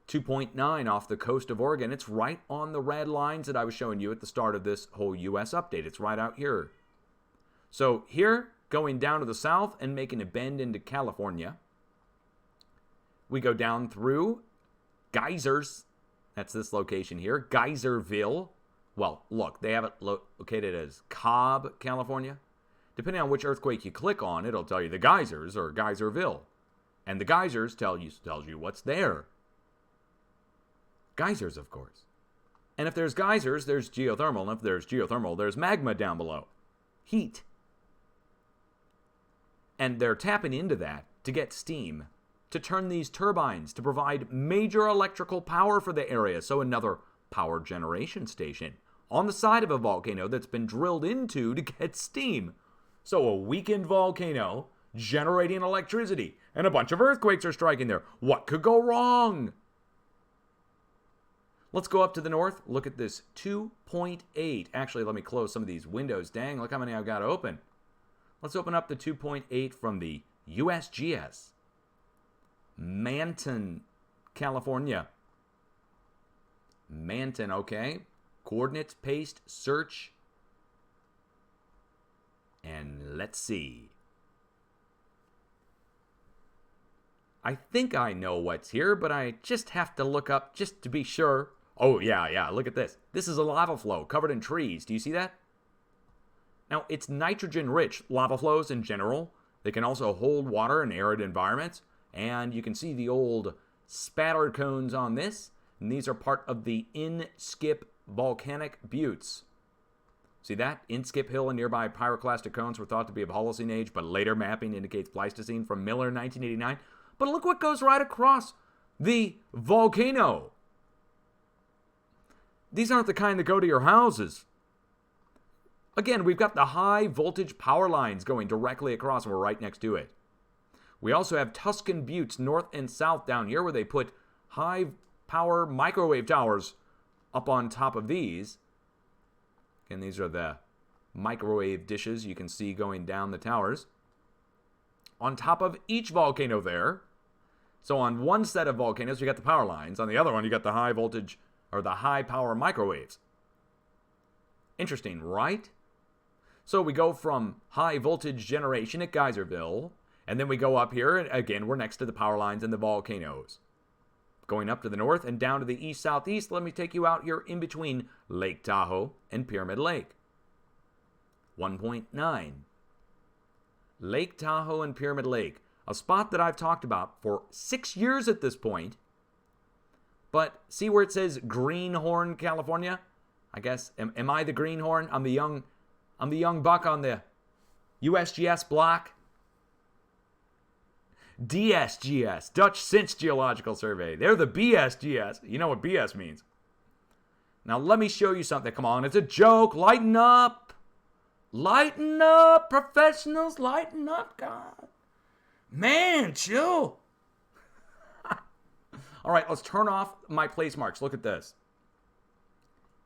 2.9 off the coast of Oregon. It's right on the red lines that I was showing you at the start of this whole U.S. update. It's right out here. So here, going down to the south and making a bend into California, we go down through Geysers. That's this location here, Geyserville. Well, look, they have it located as Cobb, California. Depending on which earthquake you click on, it'll tell you the geysers or Geyserville. And the geysers tells you what's there. Geysers, of course. And if there's geysers, there's geothermal. And if there's geothermal, there's magma down below. Heat. And they're tapping into that to get steam, to turn these turbines, to provide major electrical power for the area. So another power generation station on the side of a volcano that's been drilled into to get steam. So a weakened volcano generating electricity, and a bunch of earthquakes are striking there. What could go wrong? Let's go up to the north. Look at this 2.8. Actually, let me close some of these windows. Dang, look how many I've got open. Let's open up the 2.8 from the USGS. Manton, California. Manton, okay. Coordinates, paste, search. And let's see. I think I know what's here, but I just have to look up just to be sure. Oh, yeah, look at this. This is a lava flow covered in trees. Do you see that? Now, it's nitrogen-rich lava flows in general. They can also hold water in arid environments. And you can see the old spatter cones on this. And these are part of the Inskip volcanic buttes. See that? Inskip Hill and nearby pyroclastic cones were thought to be of Holocene age, but later mapping indicates Pleistocene from Miller in 1989. But look what goes right across the volcano. These aren't the kind that go to your houses. Again, we've got the high voltage power lines going directly across, and we're right next to it. We also have Tuscan Buttes north and south down here where they put high power microwave towers up on top of these. And these are the microwave dishes you can see going down the towers. On top of each volcano there. So on one set of volcanoes, you got the power lines. On the other one, you got the high voltage or the high power microwaves. Interesting, right? So we go from high voltage generation at Geyserville, and then we go up here, and again, we're next to the power lines and the volcanoes. Going up to the north and down to the east-southeast, let me take you out here in between Lake Tahoe and Pyramid Lake. 1.9. Lake Tahoe and Pyramid Lake, a spot that I've talked about for 6 years at this point. But see where it says Greenhorn, California? I guess, am I the greenhorn? I'm the young buck on the USGS block. DSGS, Dutch Since Geological Survey. They're the BSGS. You know what BS means. Now let me show you something. Come on, it's a joke. Lighten up. Lighten up, professionals. Lighten up, God. Man, chill. All right, let's turn off my place marks. Look at this.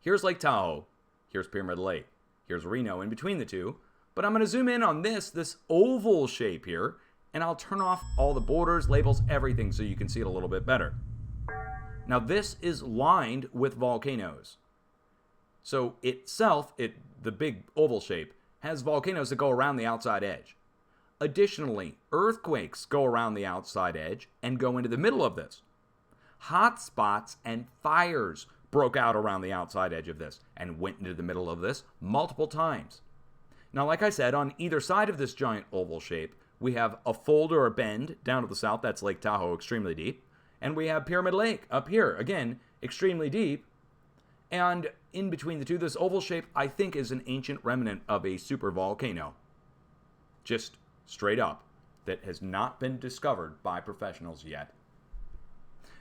Here's Lake Tahoe. Here's Pyramid Lake. Here's Reno in between the two. But I'm going to zoom in on this oval shape here, and I'll turn off all the borders, labels, everything so you can see it a little bit better. Now this is lined with volcanoes. So itself, the big oval shape, has volcanoes that go around the outside edge. Additionally, earthquakes go around the outside edge and go into the middle of this. Hot spots and fires broke out around the outside edge of this and went into the middle of this multiple times. Now, like I said, on either side of this giant oval shape, we have a fold or a bend down to the south. That's Lake Tahoe, extremely deep. And we have Pyramid Lake up here, again, extremely deep. And in between the two, this oval shape, I think, is an ancient remnant of a supervolcano. Just straight up. That has not been discovered by professionals yet.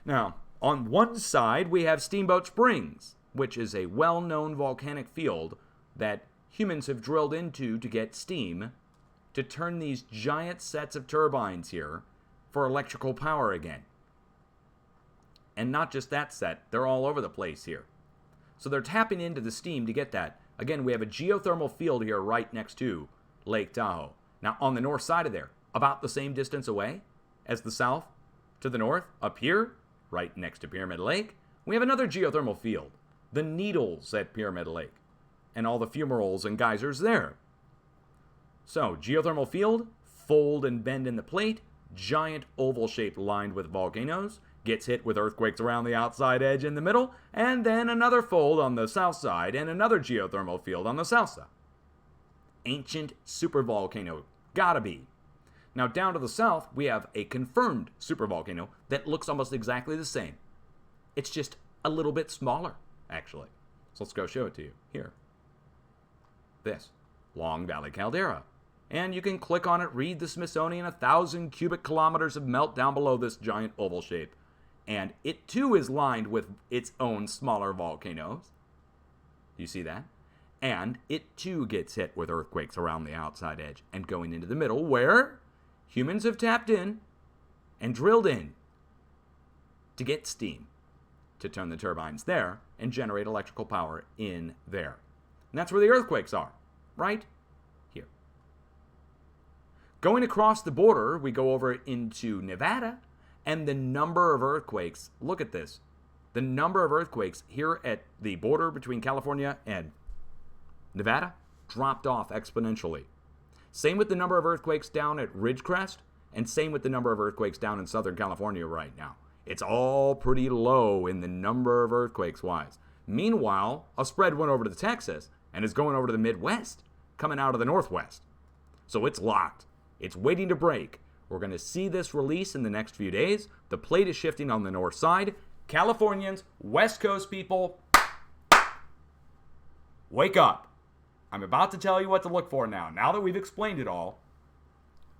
Now, on one side, we have Steamboat Springs, which is a well-known volcanic field that humans have drilled into to get steam to turn these giant sets of turbines here for electrical power again. And not just that set, they're all over the place here. So they're tapping into the steam to get that. Again, we have a geothermal field here right next to Lake Tahoe. Now, on the north side of there, about the same distance away as the south to the north, up here, right next to Pyramid Lake, we have another geothermal field, the Needles at Pyramid Lake, and all the fumaroles and geysers there. So, geothermal field, fold and bend in the plate, giant oval shape lined with volcanoes, gets hit with earthquakes around the outside edge in the middle, and then another fold on the south side and another geothermal field on the south side. Ancient supervolcano, gotta be. Now down to the south, we have a confirmed supervolcano that looks almost exactly the same. It's just a little bit smaller, actually. So let's go show it to you here. This, Long Valley Caldera. And you can click on it, read the Smithsonian, 1,000 cubic kilometers of melt down below this giant oval shape. And it too is lined with its own smaller volcanoes. You see that? And it too gets hit with earthquakes around the outside edge and going into the middle where humans have tapped in and drilled in to get steam to turn the turbines there and generate electrical power in there. And that's where the earthquakes are, right here. Going across the border, we go over into Nevada, and the number of earthquakes, look at this, the number of earthquakes here at the border between California and Nevada dropped off exponentially. Same with the number of earthquakes down at Ridgecrest, and same with the number of earthquakes down in Southern California right now. It's all pretty low in the number of earthquakes wise. Meanwhile, a spread went over to Texas and is going over to the Midwest, coming out of the Northwest. So it's locked. It's waiting to break. We're going to see this release in the next few days. The plate is shifting on the north side. Californians, West Coast people, wake up. I'm about to tell you what to look for now. Now that we've explained it all,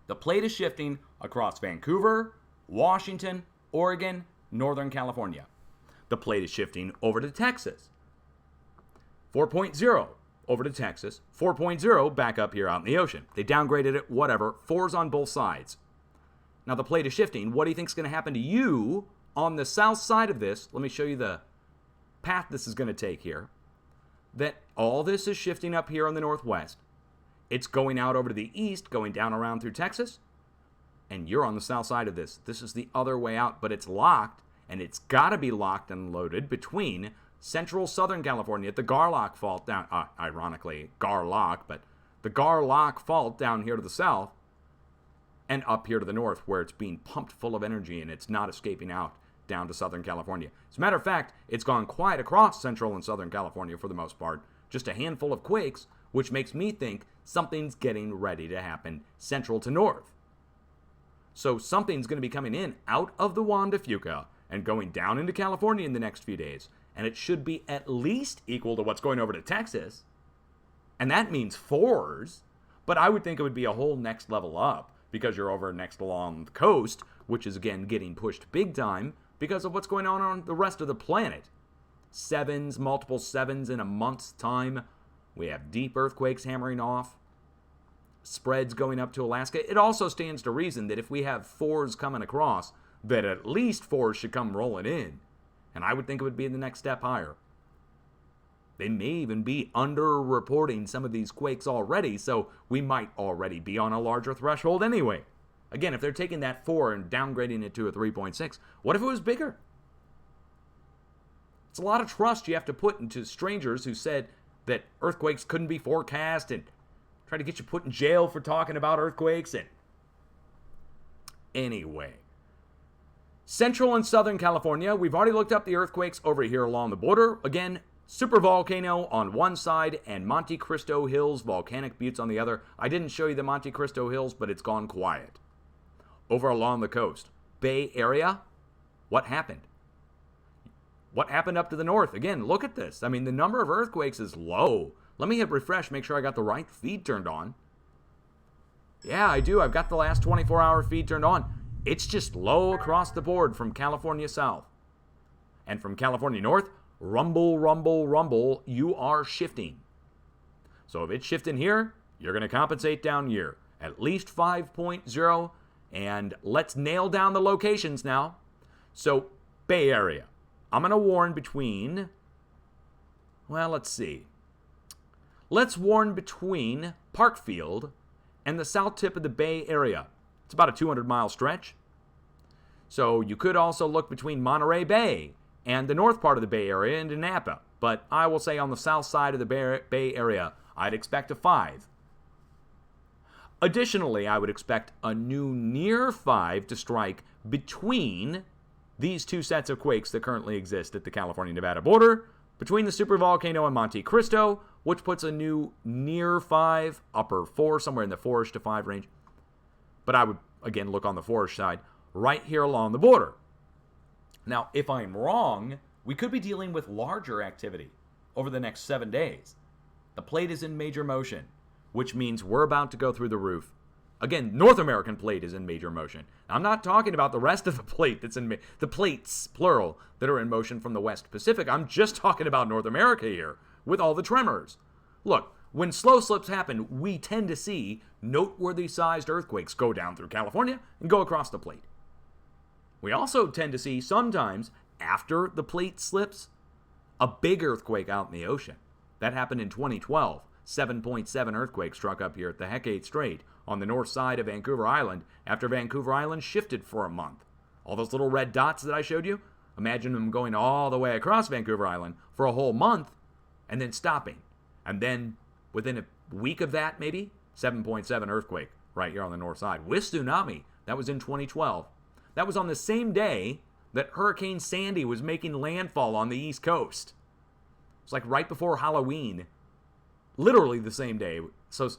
the plate is shifting across Vancouver, Washington, Oregon, Northern California. The plate is shifting over to Texas. 4.0 over to Texas. 4.0 back up here out in the ocean. They downgraded it, whatever. 4's on both sides. Now the plate is shifting. What do you think is going to happen to you on the south side of this? Let me show you the path this is going to take here. That all this is shifting up here on the northwest. It's going out over to the east, going down around through Texas. And you're on the south side of this. This is the other way out, but it's locked, and it's got to be locked and loaded between central Southern California at the Garlock Fault down, ironically, Garlock, but the Garlock Fault down here to the south, and up here to the north where it's being pumped full of energy and it's not escaping out down to Southern California. As a matter of fact, it's gone quite across Central and Southern California for the most part. Just a handful of quakes, which makes me think something's getting ready to happen central to north. So something's going to be coming in out of the Juan de Fuca and going down into California in the next few days. And it should be at least equal to what's going over to Texas. And that means 4s. But I would think it would be a whole next level up because you're over next along the coast, which is again getting pushed big time because of what's going on the rest of the planet. 7s, multiple 7s in a month's time. We have deep earthquakes hammering off. Spreads going up to Alaska. It also stands to reason that if we have 4s coming across, that at least 4s should come rolling in. And I would think it would be the next step higher. They may even be under-reporting some of these quakes already, so we might already be on a larger threshold anyway. Again, if they're taking that 4 and downgrading it to a 3.6, what if it was bigger? It's a lot of trust you have to put into strangers who said that earthquakes couldn't be forecast and try to get you put in jail for talking about earthquakes. And anyway, Central and Southern California, we've already looked up the earthquakes over here along the border. Again, supervolcano on one side and Monte Cristo Hills, volcanic buttes on the other. I didn't show you the Monte Cristo Hills, but it's gone quiet. Over along the coast, Bay Area, what happened? What happened up to the north? Again, look at this. I mean, the number of earthquakes is low. Let me hit refresh, make sure I got the right feed turned on. Yeah, I do. I've got the last 24-hour feed turned on. It's just low across the board from California south. And from California north, rumble, rumble, rumble, you are shifting. So if it's shifting here, you're going to compensate down here. At least 5.0. And let's nail down the locations now. So, Bay Area. I'm going to warn between, well, let's see. Let's warn between Parkfield and the south tip of the Bay Area. It's about a 200-mile stretch. So you could also look between Monterey Bay and the north part of the Bay Area into Napa. But I will say on the south side of the Bay Area, I'd expect a 5. Additionally, I would expect a new near 5 to strike between these two sets of quakes that currently exist at the California-Nevada border, between the supervolcano and Monte Cristo, which puts a new near 5, upper 4, somewhere in the 4-ish to 5 range. But I would, again, look on the 4-ish side, right here along the border. Now, if I'm wrong, we could be dealing with larger activity over the next 7 days. The plate is in major motion, which means we're about to go through the roof. Again, North American plate is in major motion. I'm not talking about the rest of the plate that's in the plates, plural, that are in motion from the West Pacific. I'm just talking about North America here with all the tremors. Look, when slow slips happen, we tend to see noteworthy sized earthquakes go down through California and go across the plate. We also tend to see sometimes, after the plate slips, a big earthquake out in the ocean. That happened in 2012. 7.7 earthquake struck up here at the Hecate Strait on the north side of Vancouver Island after Vancouver Island shifted for a month. All those little red dots that I showed you, imagine them going all the way across Vancouver Island for a whole month and then stopping. And then within a week of that, maybe, 7.7 earthquake right here on the north side with tsunami. That was in 2012. That was on the same day that Hurricane Sandy was making landfall on the East Coast. It's like right before Halloween. Literally the same day. So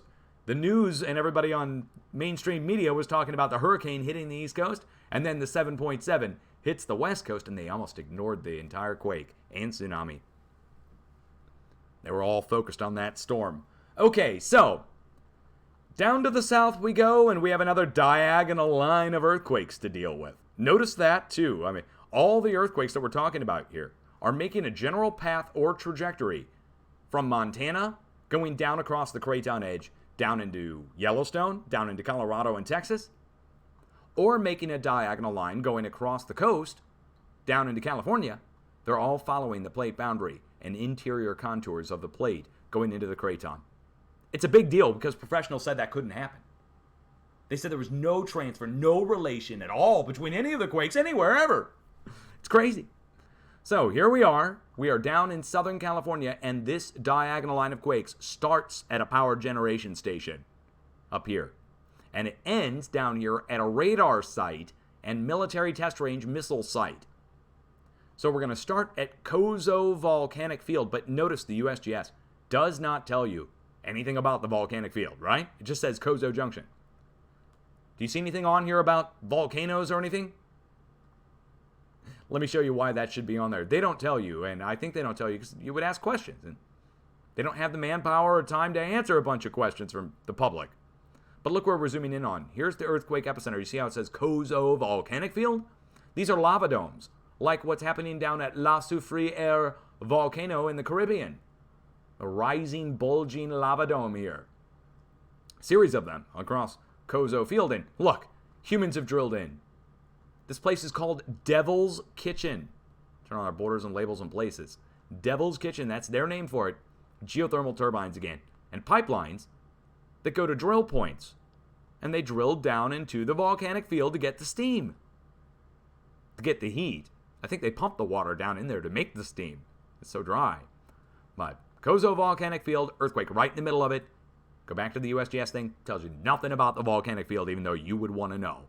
the news and everybody on mainstream media was talking about the hurricane hitting the East Coast, and then the 7.7 hits the West Coast, and they almost ignored the entire quake and tsunami. They were all focused on that storm. Okay, so down to the south we go, and we have another diagonal line of earthquakes to deal with. Notice that, too. I mean, all the earthquakes that we're talking about here are making a general path or trajectory from Montana, going down across the Craton Edge, down into Yellowstone, down into Colorado and Texas, or making a diagonal line going across the coast, down into California. They're all following the plate boundary and interior contours of the plate going into the Craton. It's a big deal because professionals said that couldn't happen. They said there was no transfer, no relation at all between any of the quakes anywhere ever. It's crazy. So here we are. We are down in Southern California, and this diagonal line of quakes starts at a power generation station up here. And it ends down here at a radar site and military test range missile site. So we're going to start at Kozo Volcanic Field, but notice the USGS does not tell you anything about the volcanic field, right? It just says Kozo Junction. Do you see anything on here about volcanoes or anything? Let me show you why that should be on there. They don't tell you, and I think they don't tell you because you would ask questions, and they don't have the manpower or time to answer a bunch of questions from the public. But look where we're zooming in on. Here's the earthquake epicenter. You see how it says Kozo Volcanic Field? These are lava domes, like what's happening down at La Soufriere volcano in the Caribbean. A rising, bulging lava dome here. Series of them across Kozo Field. And look, humans have drilled in. This place is called Devil's Kitchen. Turn on our borders and labels and places. Devil's Kitchen, that's their name for it. Geothermal turbines again. And pipelines that go to drill points. And they drilled down into the volcanic field to get the steam. To get the heat. I think they pumped the water down in there to make the steam. It's so dry. But Kozo Volcanic Field, earthquake right in the middle of it. Go back to the USGS thing. Tells you nothing about the volcanic field, even though you would want to know.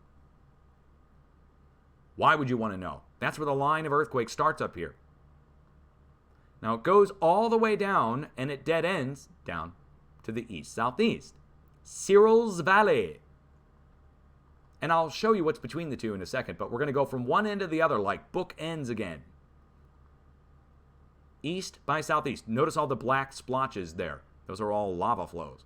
Why would you want to know? That's where the line of earthquake starts up here. Now it goes all the way down, and it dead ends down to the east-southeast. Searles Valley. And I'll show you what's between the two in a second, but we're going to go from one end to the other like bookends again. East by southeast. Notice all the black splotches there. Those are all lava flows.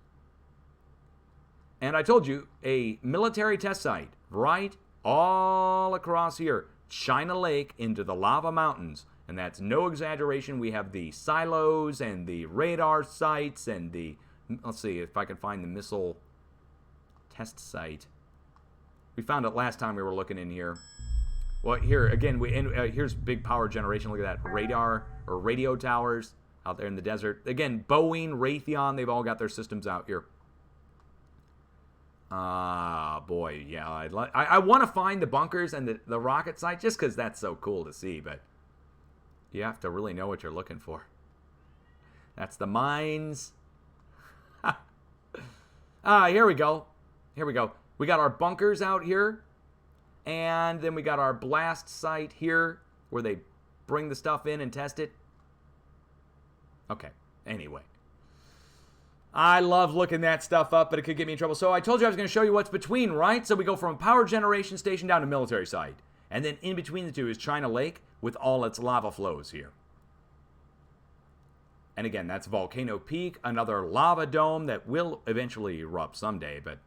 And I told you, a military test site right all across here. China Lake into the lava mountains. And that's no exaggeration. We have the silos and the radar sites and the... Let's see if I can find the missile test site. We found it last time we were looking in here. Well, here, again, here's big power generation. Look at that. Radar or radio towers out there in the desert. Again, Boeing, Raytheon, they've all got their systems out here. Ah, boy, yeah. I want to find the bunkers and the rocket site just because that's so cool to see, but you have to really know what you're looking for. That's the mines. Here we go. Here we go. We got our bunkers out here, and then we got our blast site here where they bring the stuff in and test it. Okay, anyway. I love looking that stuff up, but it could get me in trouble. So I told you I was going to show you what's between, right? So we go from a power generation station down to military site. And then in between the two is China Lake with all its lava flows here. And again, that's Volcano Peak, another lava dome that will eventually erupt someday. But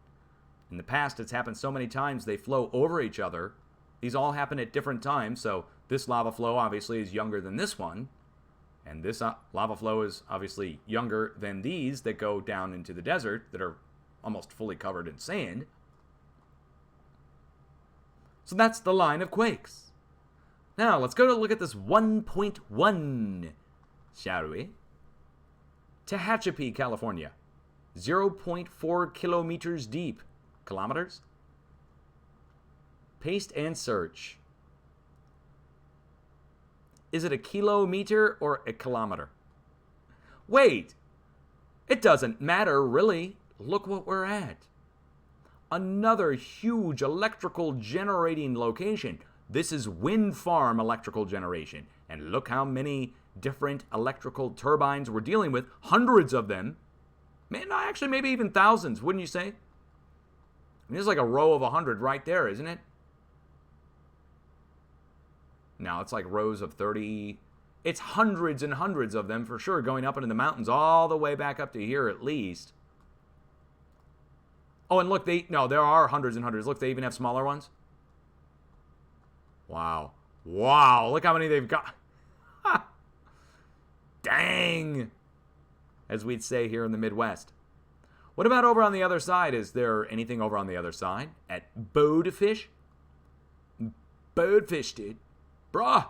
in the past, it's happened so many times they flow over each other. These all happen at different times. So this lava flow obviously is younger than this one. And this lava flow is obviously younger than these that go down into the desert that are almost fully covered in sand. So that's the line of quakes. Now, let's go to look at this 1.1, shall we? Tehachapi, California. 0.4 kilometers deep. Kilometers? Paste and search. Is it a kilometer or a kilometer? Wait! It doesn't matter, really. Look what we're at. Another huge electrical generating location. This is wind farm electrical generation. And look how many different electrical turbines we're dealing with. Hundreds of them. Man, actually, maybe even thousands, wouldn't you say? I mean, there's like a row of 100 right there, isn't it? Now it's like rows of 30. It's hundreds and hundreds of them for sure, going up into the mountains all the way back up to here at least. Oh, and look, there are hundreds and hundreds. Look, they even have smaller ones. Wow. Wow, look how many they've got. Dang, as we'd say here in the Midwest. What about over on the other side? Is there anything over on the other side? At Bodefish? Bodefish, dude. Bruh.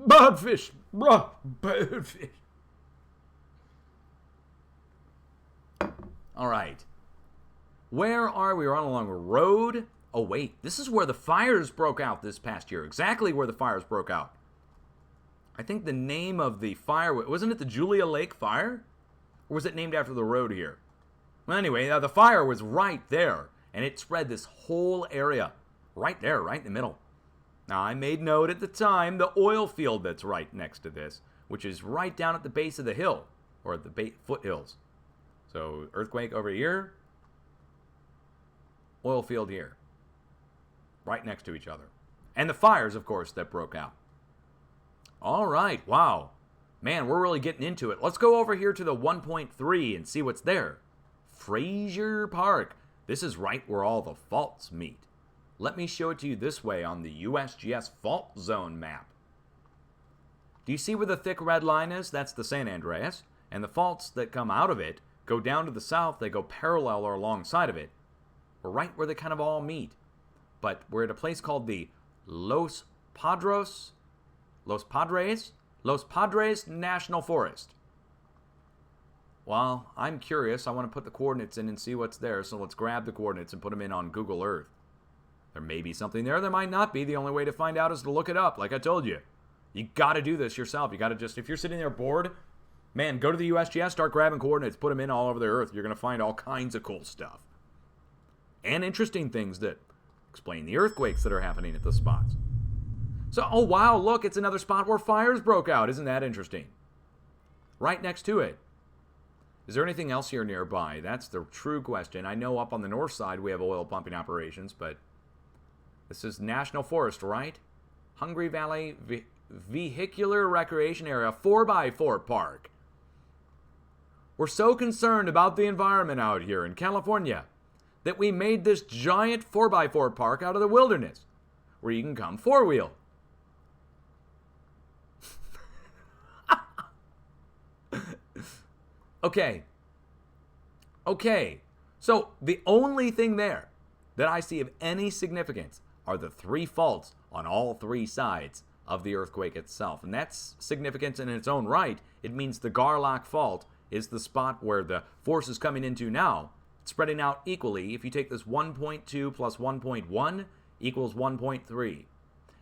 Bodefish. All right. Where are we? We're on along a road. Oh, wait. This is where the fires broke out this past year. Exactly where the fires broke out. I think the name of the fire, wasn't it the Julia Lake Fire? Or was it named after the road here? Well, anyway, the fire was right there. And it spread this whole area. Right there, right in the middle. Now, I made note at the time, the oil field that's right next to this, which is right down at the base of the hill, or the foothills. So, earthquake over here, oil field here. Right next to each other. And the fires, of course, that broke out. All right, wow. Man, we're really getting into it. Let's go over here to the 1.3 and see what's there. Frazier Park. This is right where all the faults meet. Let me show it to you this way on the USGS fault zone map. Do you see where the thick red line is? That's the San Andreas. And the faults that come out of it go down to the south. They go parallel or alongside of it. We're right where they kind of all meet. But we're at a place called the Los Padres National Forest. Well, I'm curious. I want to put the coordinates in and see what's there. So let's grab the coordinates and put them in on Google Earth. There may be something there. There might not be. The only way to find out is to look it up, like I told you. You got to do this yourself. You got to just, if you're sitting there bored, man, go to the USGS, start grabbing coordinates, put them in all over the Earth. You're going to find all kinds of cool stuff. And interesting things that explain the earthquakes that are happening at the spots. So, oh wow, look, it's another spot where fires broke out. Isn't that interesting? Right next to it. Is there anything else here nearby? That's the true question. I know up on the north side we have oil pumping operations, but this is National Forest, right? Hungry Valley Vehicular Recreation Area 4x4 Park. We're so concerned about the environment out here in California that we made this giant 4x4 park out of the wilderness where you can come four-wheel. Okay. So the only thing there that I see of any significance are the three faults on all three sides of the earthquake itself. And that's significant in its own right. It means the Garlock Fault is the spot where the force is coming into now. It's spreading out equally. If you take this 1.2 plus 1.1 equals 1.3.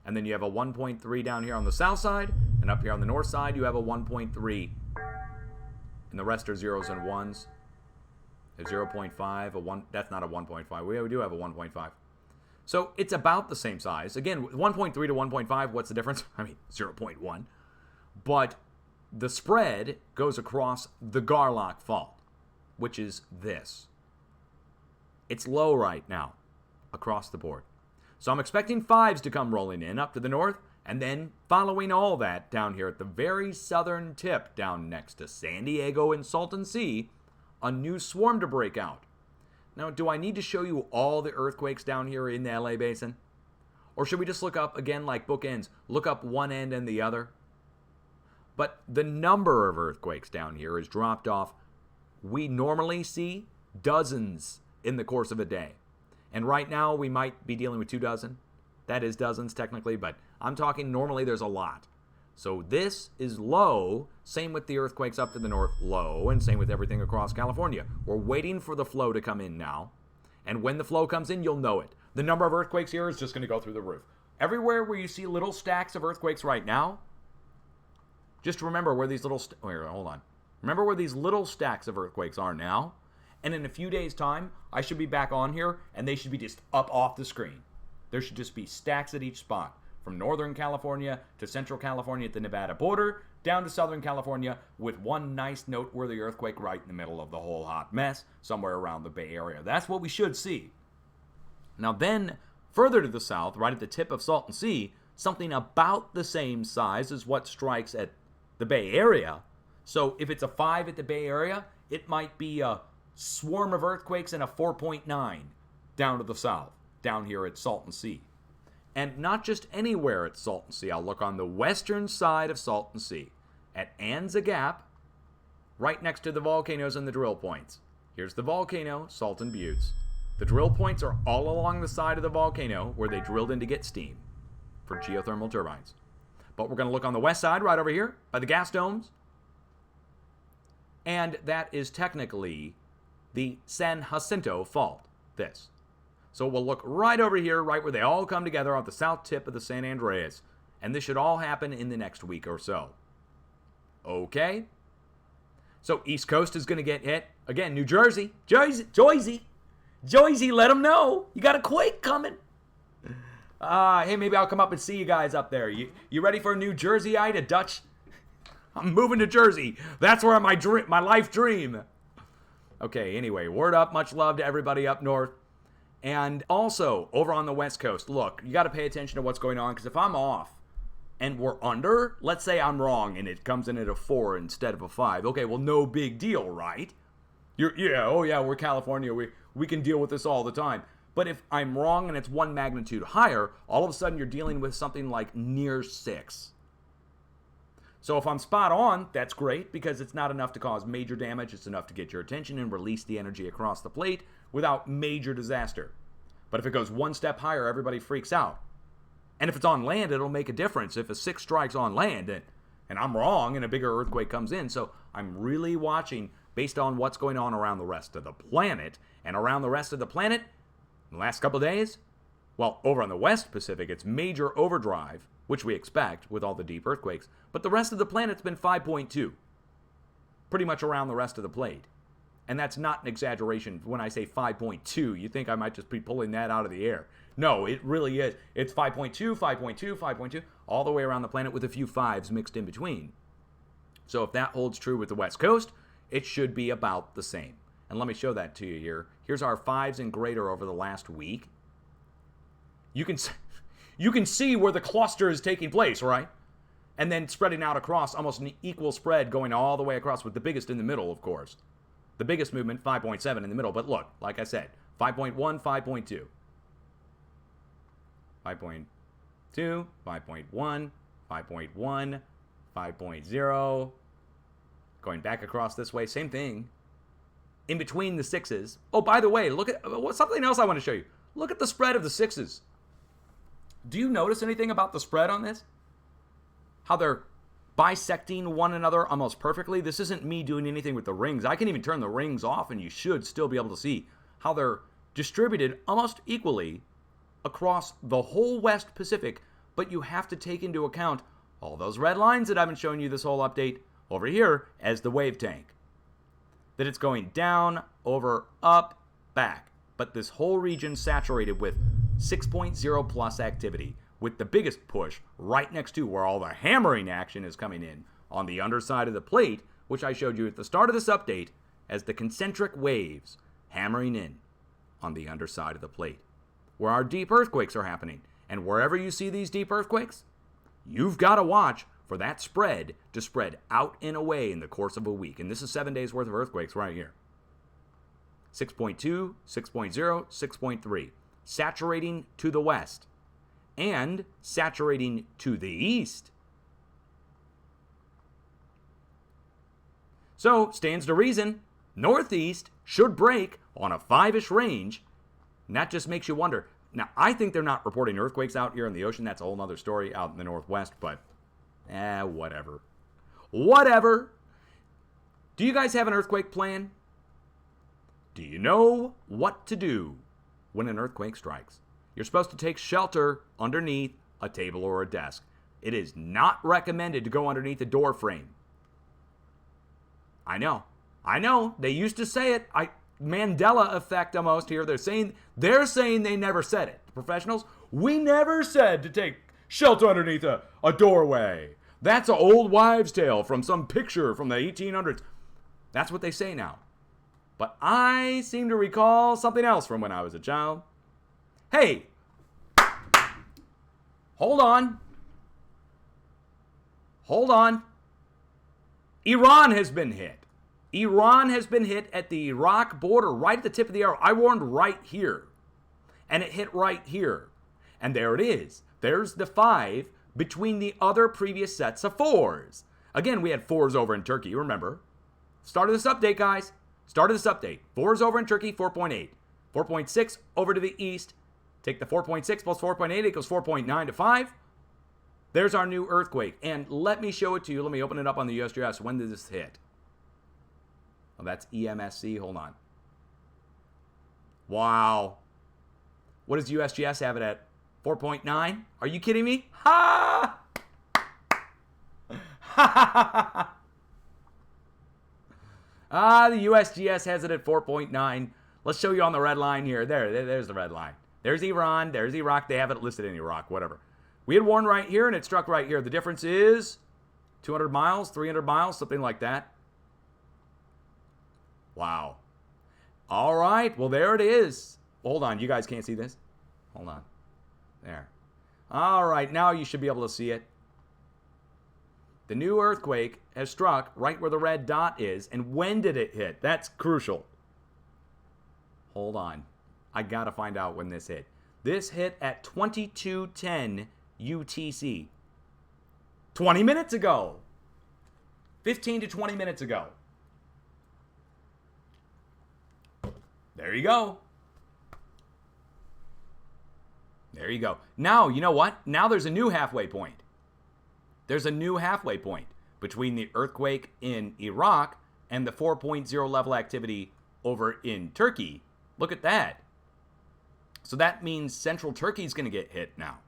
And then you have a 1.3 down here on the south side, and up here on the north side you have a 1.3. And the rest are zeros and ones. A 0.5, a 1, that's not a 1.5. We do have a 1.5. So it's about the same size. Again, 1.3 to 1.5, what's the difference? I mean, 0.1. But the spread goes across the Garlock Fault, which is this. It's low right now across the board. So I'm expecting fives to come rolling in up to the north, and then following all that down here at the very southern tip down next to San Diego and Salton Sea, a new swarm to break out. Now, do I need to show you all the earthquakes down here in the LA Basin? Or should we just look up, again, like bookends, look up one end and the other? But the number of earthquakes down here has dropped off. We normally see dozens in the course of a day. And right now, we might be dealing with 2 dozen. That is dozens, technically, but I'm talking normally there's a lot. So this is low, same with the earthquakes up to the north, low, and same with everything across California. We're waiting for the flow to come in now, and when the flow comes in, you'll know it. The number of earthquakes here is just going to go through the roof. Everywhere where you see little stacks of earthquakes right now, just remember where these little, remember where these little stacks of earthquakes are now, and in a few days' time, I should be back on here, and they should be just up off the screen. There should just be stacks at each spot. From Northern California to Central California at the Nevada border, down to Southern California, with one nice noteworthy earthquake right in the middle of the whole hot mess, somewhere around the Bay Area. That's what we should see. Now then, further to the south, right at the tip of Salton Sea, something about the same size as what strikes at the Bay Area. So if it's a 5 at the Bay Area, it might be a swarm of earthquakes and a 4.9 down to the south, down here at Salton Sea. And not just anywhere at Salton Sea. I'll look on the western side of Salton Sea at Anza Gap, right next to the volcanoes and the drill points. Here's the volcano, Salton Buttes. The drill points are all along the side of the volcano where they drilled in to get steam for geothermal turbines. But we're going to look on the west side right over here by the gas domes. And that is technically the San Jacinto Fault, this. So we'll look right over here, right where they all come together on the south tip of the San Andreas. And this should all happen in the next week or so. Okay? So East Coast is going to get hit. Again, New Jersey. Jersey, let them know. You got a quake coming. Hey, maybe I'll come up and see you guys up there. You ready for a New Jerseyite, a Dutch? I'm moving to Jersey. That's where my life dream. Okay, anyway, word up. Much love to everybody up north. And also, over on the West Coast, look, you got to pay attention to what's going on, because if I'm off and we're under, let's say I'm wrong and it comes in at a 4 instead of a 5. Okay, well, no big deal, right? We're California. We can deal with this all the time. But if I'm wrong and it's 1 magnitude higher, all of a sudden you're dealing with something like near 6. So if I'm spot on, that's great, because it's not enough to cause major damage. It's enough to get your attention and release the energy across the plate without major disaster. But if it goes 1 step higher, everybody freaks out. And if it's on land, it'll make a difference. If a 6 strikes on land and I'm wrong and a bigger earthquake comes in. So I'm really watching based on what's going on around the rest of the planet. And around the rest of the planet, in the last couple of days, well, over on the West Pacific, it's major overdrive, which we expect with all the deep earthquakes. But the rest of the planet's been 5.2. Pretty much around the rest of the plate. And that's not an exaggeration. When I say 5.2, you think I might just be pulling that out of the air. No, it really is. It's 5.2, 5.2, 5.2, all the way around the planet with a few 5s mixed in between. So if that holds true with the West Coast, it should be about the same. And let me show that to you here. Here's our 5s and greater over the last week. You can see where the cluster is taking place, right? And then spreading out across, almost an equal spread going all the way across, with the biggest in the middle, of course. The biggest movement, 5.7 in the middle. But look, like I said, 5.1, 5.2. 5.2, 5.1, 5.1, 5.0. Going back across this way, same thing. In between the 6s. Oh, by the way, look at something else I want to show you. Look at the spread of the 6s. Do you notice anything about the spread on this? How they're bisecting one another almost perfectly. This isn't me doing anything with the rings. I can even turn the rings off and you should still be able to see how they're distributed almost equally across the whole West Pacific, but you have to take into account all those red lines that I've been showing you this whole update over here as the wave tank. That it's going down, over, up, back. But this whole region saturated with 6.0 plus activity, with the biggest push right next to where all the hammering action is coming in on the underside of the plate, which I showed you at the start of this update as the concentric waves hammering in on the underside of the plate, where our deep earthquakes are happening. And wherever you see these deep earthquakes, you've got to watch for that spread to spread out and away in the course of a week. And this is 7 days worth of earthquakes right here. 6.2, 6.0, 6.3. Saturating to the west and saturating to the east. So, stands to reason, northeast should break on a 5-ish range. And that just makes you wonder. Now, I think they're not reporting earthquakes out here in the ocean. That's a whole other story out in the northwest, but whatever. Whatever. Do you guys have an earthquake plan? Do you know what to do when an earthquake strikes? You're supposed to take shelter underneath a table or a desk. It is not recommended to go underneath a door frame. I know. They used to say it. Mandela effect almost here. They're saying they never said it. The professionals, we never said to take shelter underneath a doorway. That's an old wives' tale from some picture from the 1800s. That's what they say now. But I seem to recall something else from when I was a child. Hey, hold on. Iran has been hit. Iran has been hit at the Iraq border, right at the tip of the arrow. I warned right here. And it hit right here. And there it is. There's the 5 between the other previous sets of 4s. Again, we had 4s over in Turkey, remember? Start of this update, guys. 4s over in Turkey, 4.8. 4.6 over to the east. Take the 4.6 plus 4.8 equals 4.9 to 5. There's our new earthquake. And let me show it to you. Let me open it up on the USGS. When did this hit? Oh, that's EMSC. Hold on. Wow. What does USGS have it at? 4.9? Are you kidding me? Ha! The USGS has it at 4.9. Let's show you on the red line here. There's the red line. There's Iran. There's Iraq. They have it listed in Iraq. Whatever. We had one right here, and it struck right here. The difference is 200 miles, 300 miles, something like that. Wow. All right. Well, there it is. Hold on. You guys can't see this? Hold on. There. All right. Now you should be able to see it. The new earthquake has struck right where the red dot is. And when did it hit? That's crucial. Hold on. I got to find out when this hit. This hit at 22:10 UTC. 20 minutes ago. 15 to 20 minutes ago. There you go. There you go. Now, you know what? Now there's a new halfway point. There's a new halfway point between the earthquake in Iraq and the 4.0 level activity over in Turkey. Look at that. So that means Central Turkey is going to get hit now.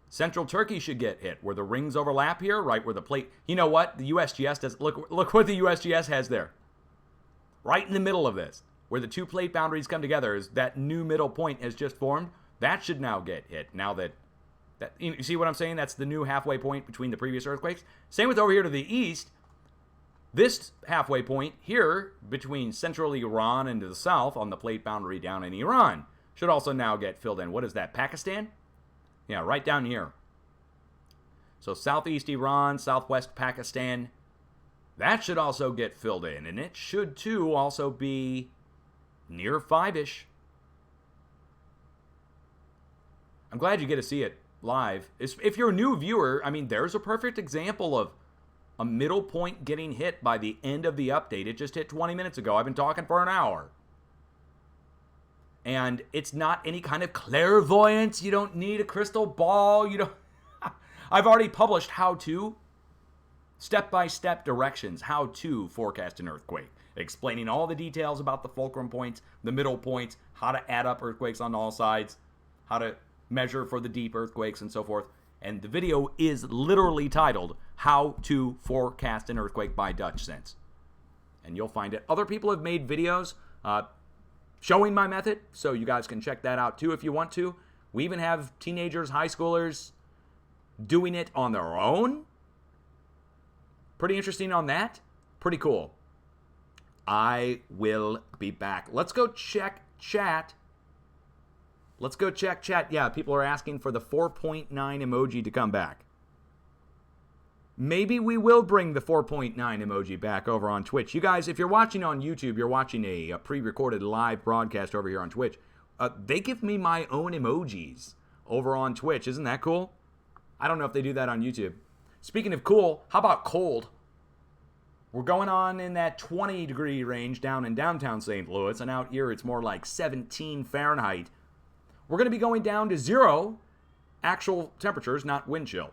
Central Turkey should get hit where the rings overlap here, right where the plate. You know what? The USGS does. Look what the USGS has there. Right in the middle of this, where the two plate boundaries come together, is that new middle point has just formed. That should now get hit. Now that you see what I'm saying? That's the new halfway point between the previous earthquakes. Same with over here to the east. This halfway point here between central Iran and to the south on the plate boundary down in Iran should also now get filled in. What is that? Pakistan? Yeah, right down here. So southeast Iran, southwest Pakistan. That should also get filled in. And it should too also be near 5-ish. I'm glad you get to see it live. If you're a new viewer, I mean, there's a perfect example of a middle point getting hit by the end of the update. It just hit 20 minutes ago. I've been talking for an hour. And it's not any kind of clairvoyance. You don't need a crystal ball. You don't. I've already published how to Step-by-step directions how to forecast an earthquake, explaining all the details about the fulcrum points, the middle points, how to add up earthquakes on all sides, how to measure for the deep earthquakes, and so forth. And the video is literally titled, How to Forecast an Earthquake by Dutch Sense. And you'll find it. Other people have made videos showing my method, so you guys can check that out too if you want to. We even have teenagers, high schoolers doing it on their own. Pretty interesting on that. Pretty cool. I will be back. Let's go check chat. Yeah, people are asking for the 4.9 emoji to come back. Maybe we will bring the 4.9 emoji back over on Twitch. You guys, if you're watching on YouTube, you're watching a pre-recorded live broadcast over here on Twitch. They give me my own emojis over on Twitch. Isn't that cool? I don't know if they do that on YouTube. Speaking of cool, how about cold? We're going on in that 20-degree range down in downtown St. Louis, and out here it's more like 17 Fahrenheit. We're going to be going down to 0 actual temperatures, not wind chill.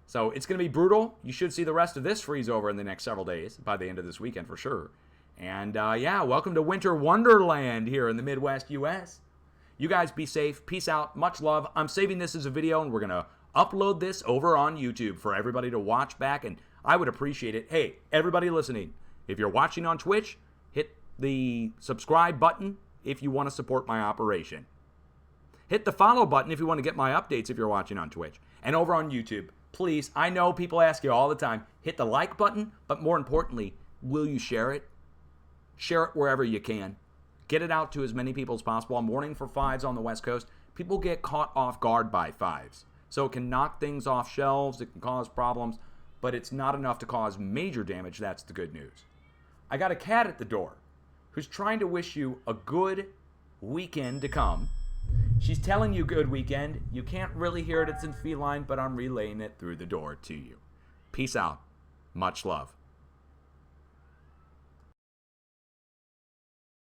So it's going to be brutal. You should see the rest of this freeze over in the next several days, by the end of this weekend for sure. And yeah, welcome to Winter Wonderland here in the Midwest U.S. You guys be safe. Peace out. Much love. I'm saving this as a video, and we're going to upload this over on YouTube for everybody to watch back, and I would appreciate it. Hey, everybody listening, if you're watching on Twitch, hit the subscribe button if you want to support my operation. Hit the follow button if you want to get my updates if you're watching on Twitch. And over on YouTube, please, I know people ask you all the time, hit the like button, but more importantly, will you share it? Share it wherever you can. Get it out to as many people as possible. I'm warning for 5s on the West Coast. People get caught off guard by 5s. So it can knock things off shelves, it can cause problems, but it's not enough to cause major damage. That's the good news. I got a cat at the door who's trying to wish you a good weekend to come. She's telling you good weekend. You can't really hear it. It's in feline, but I'm relaying it through the door to you. Peace out. Much love.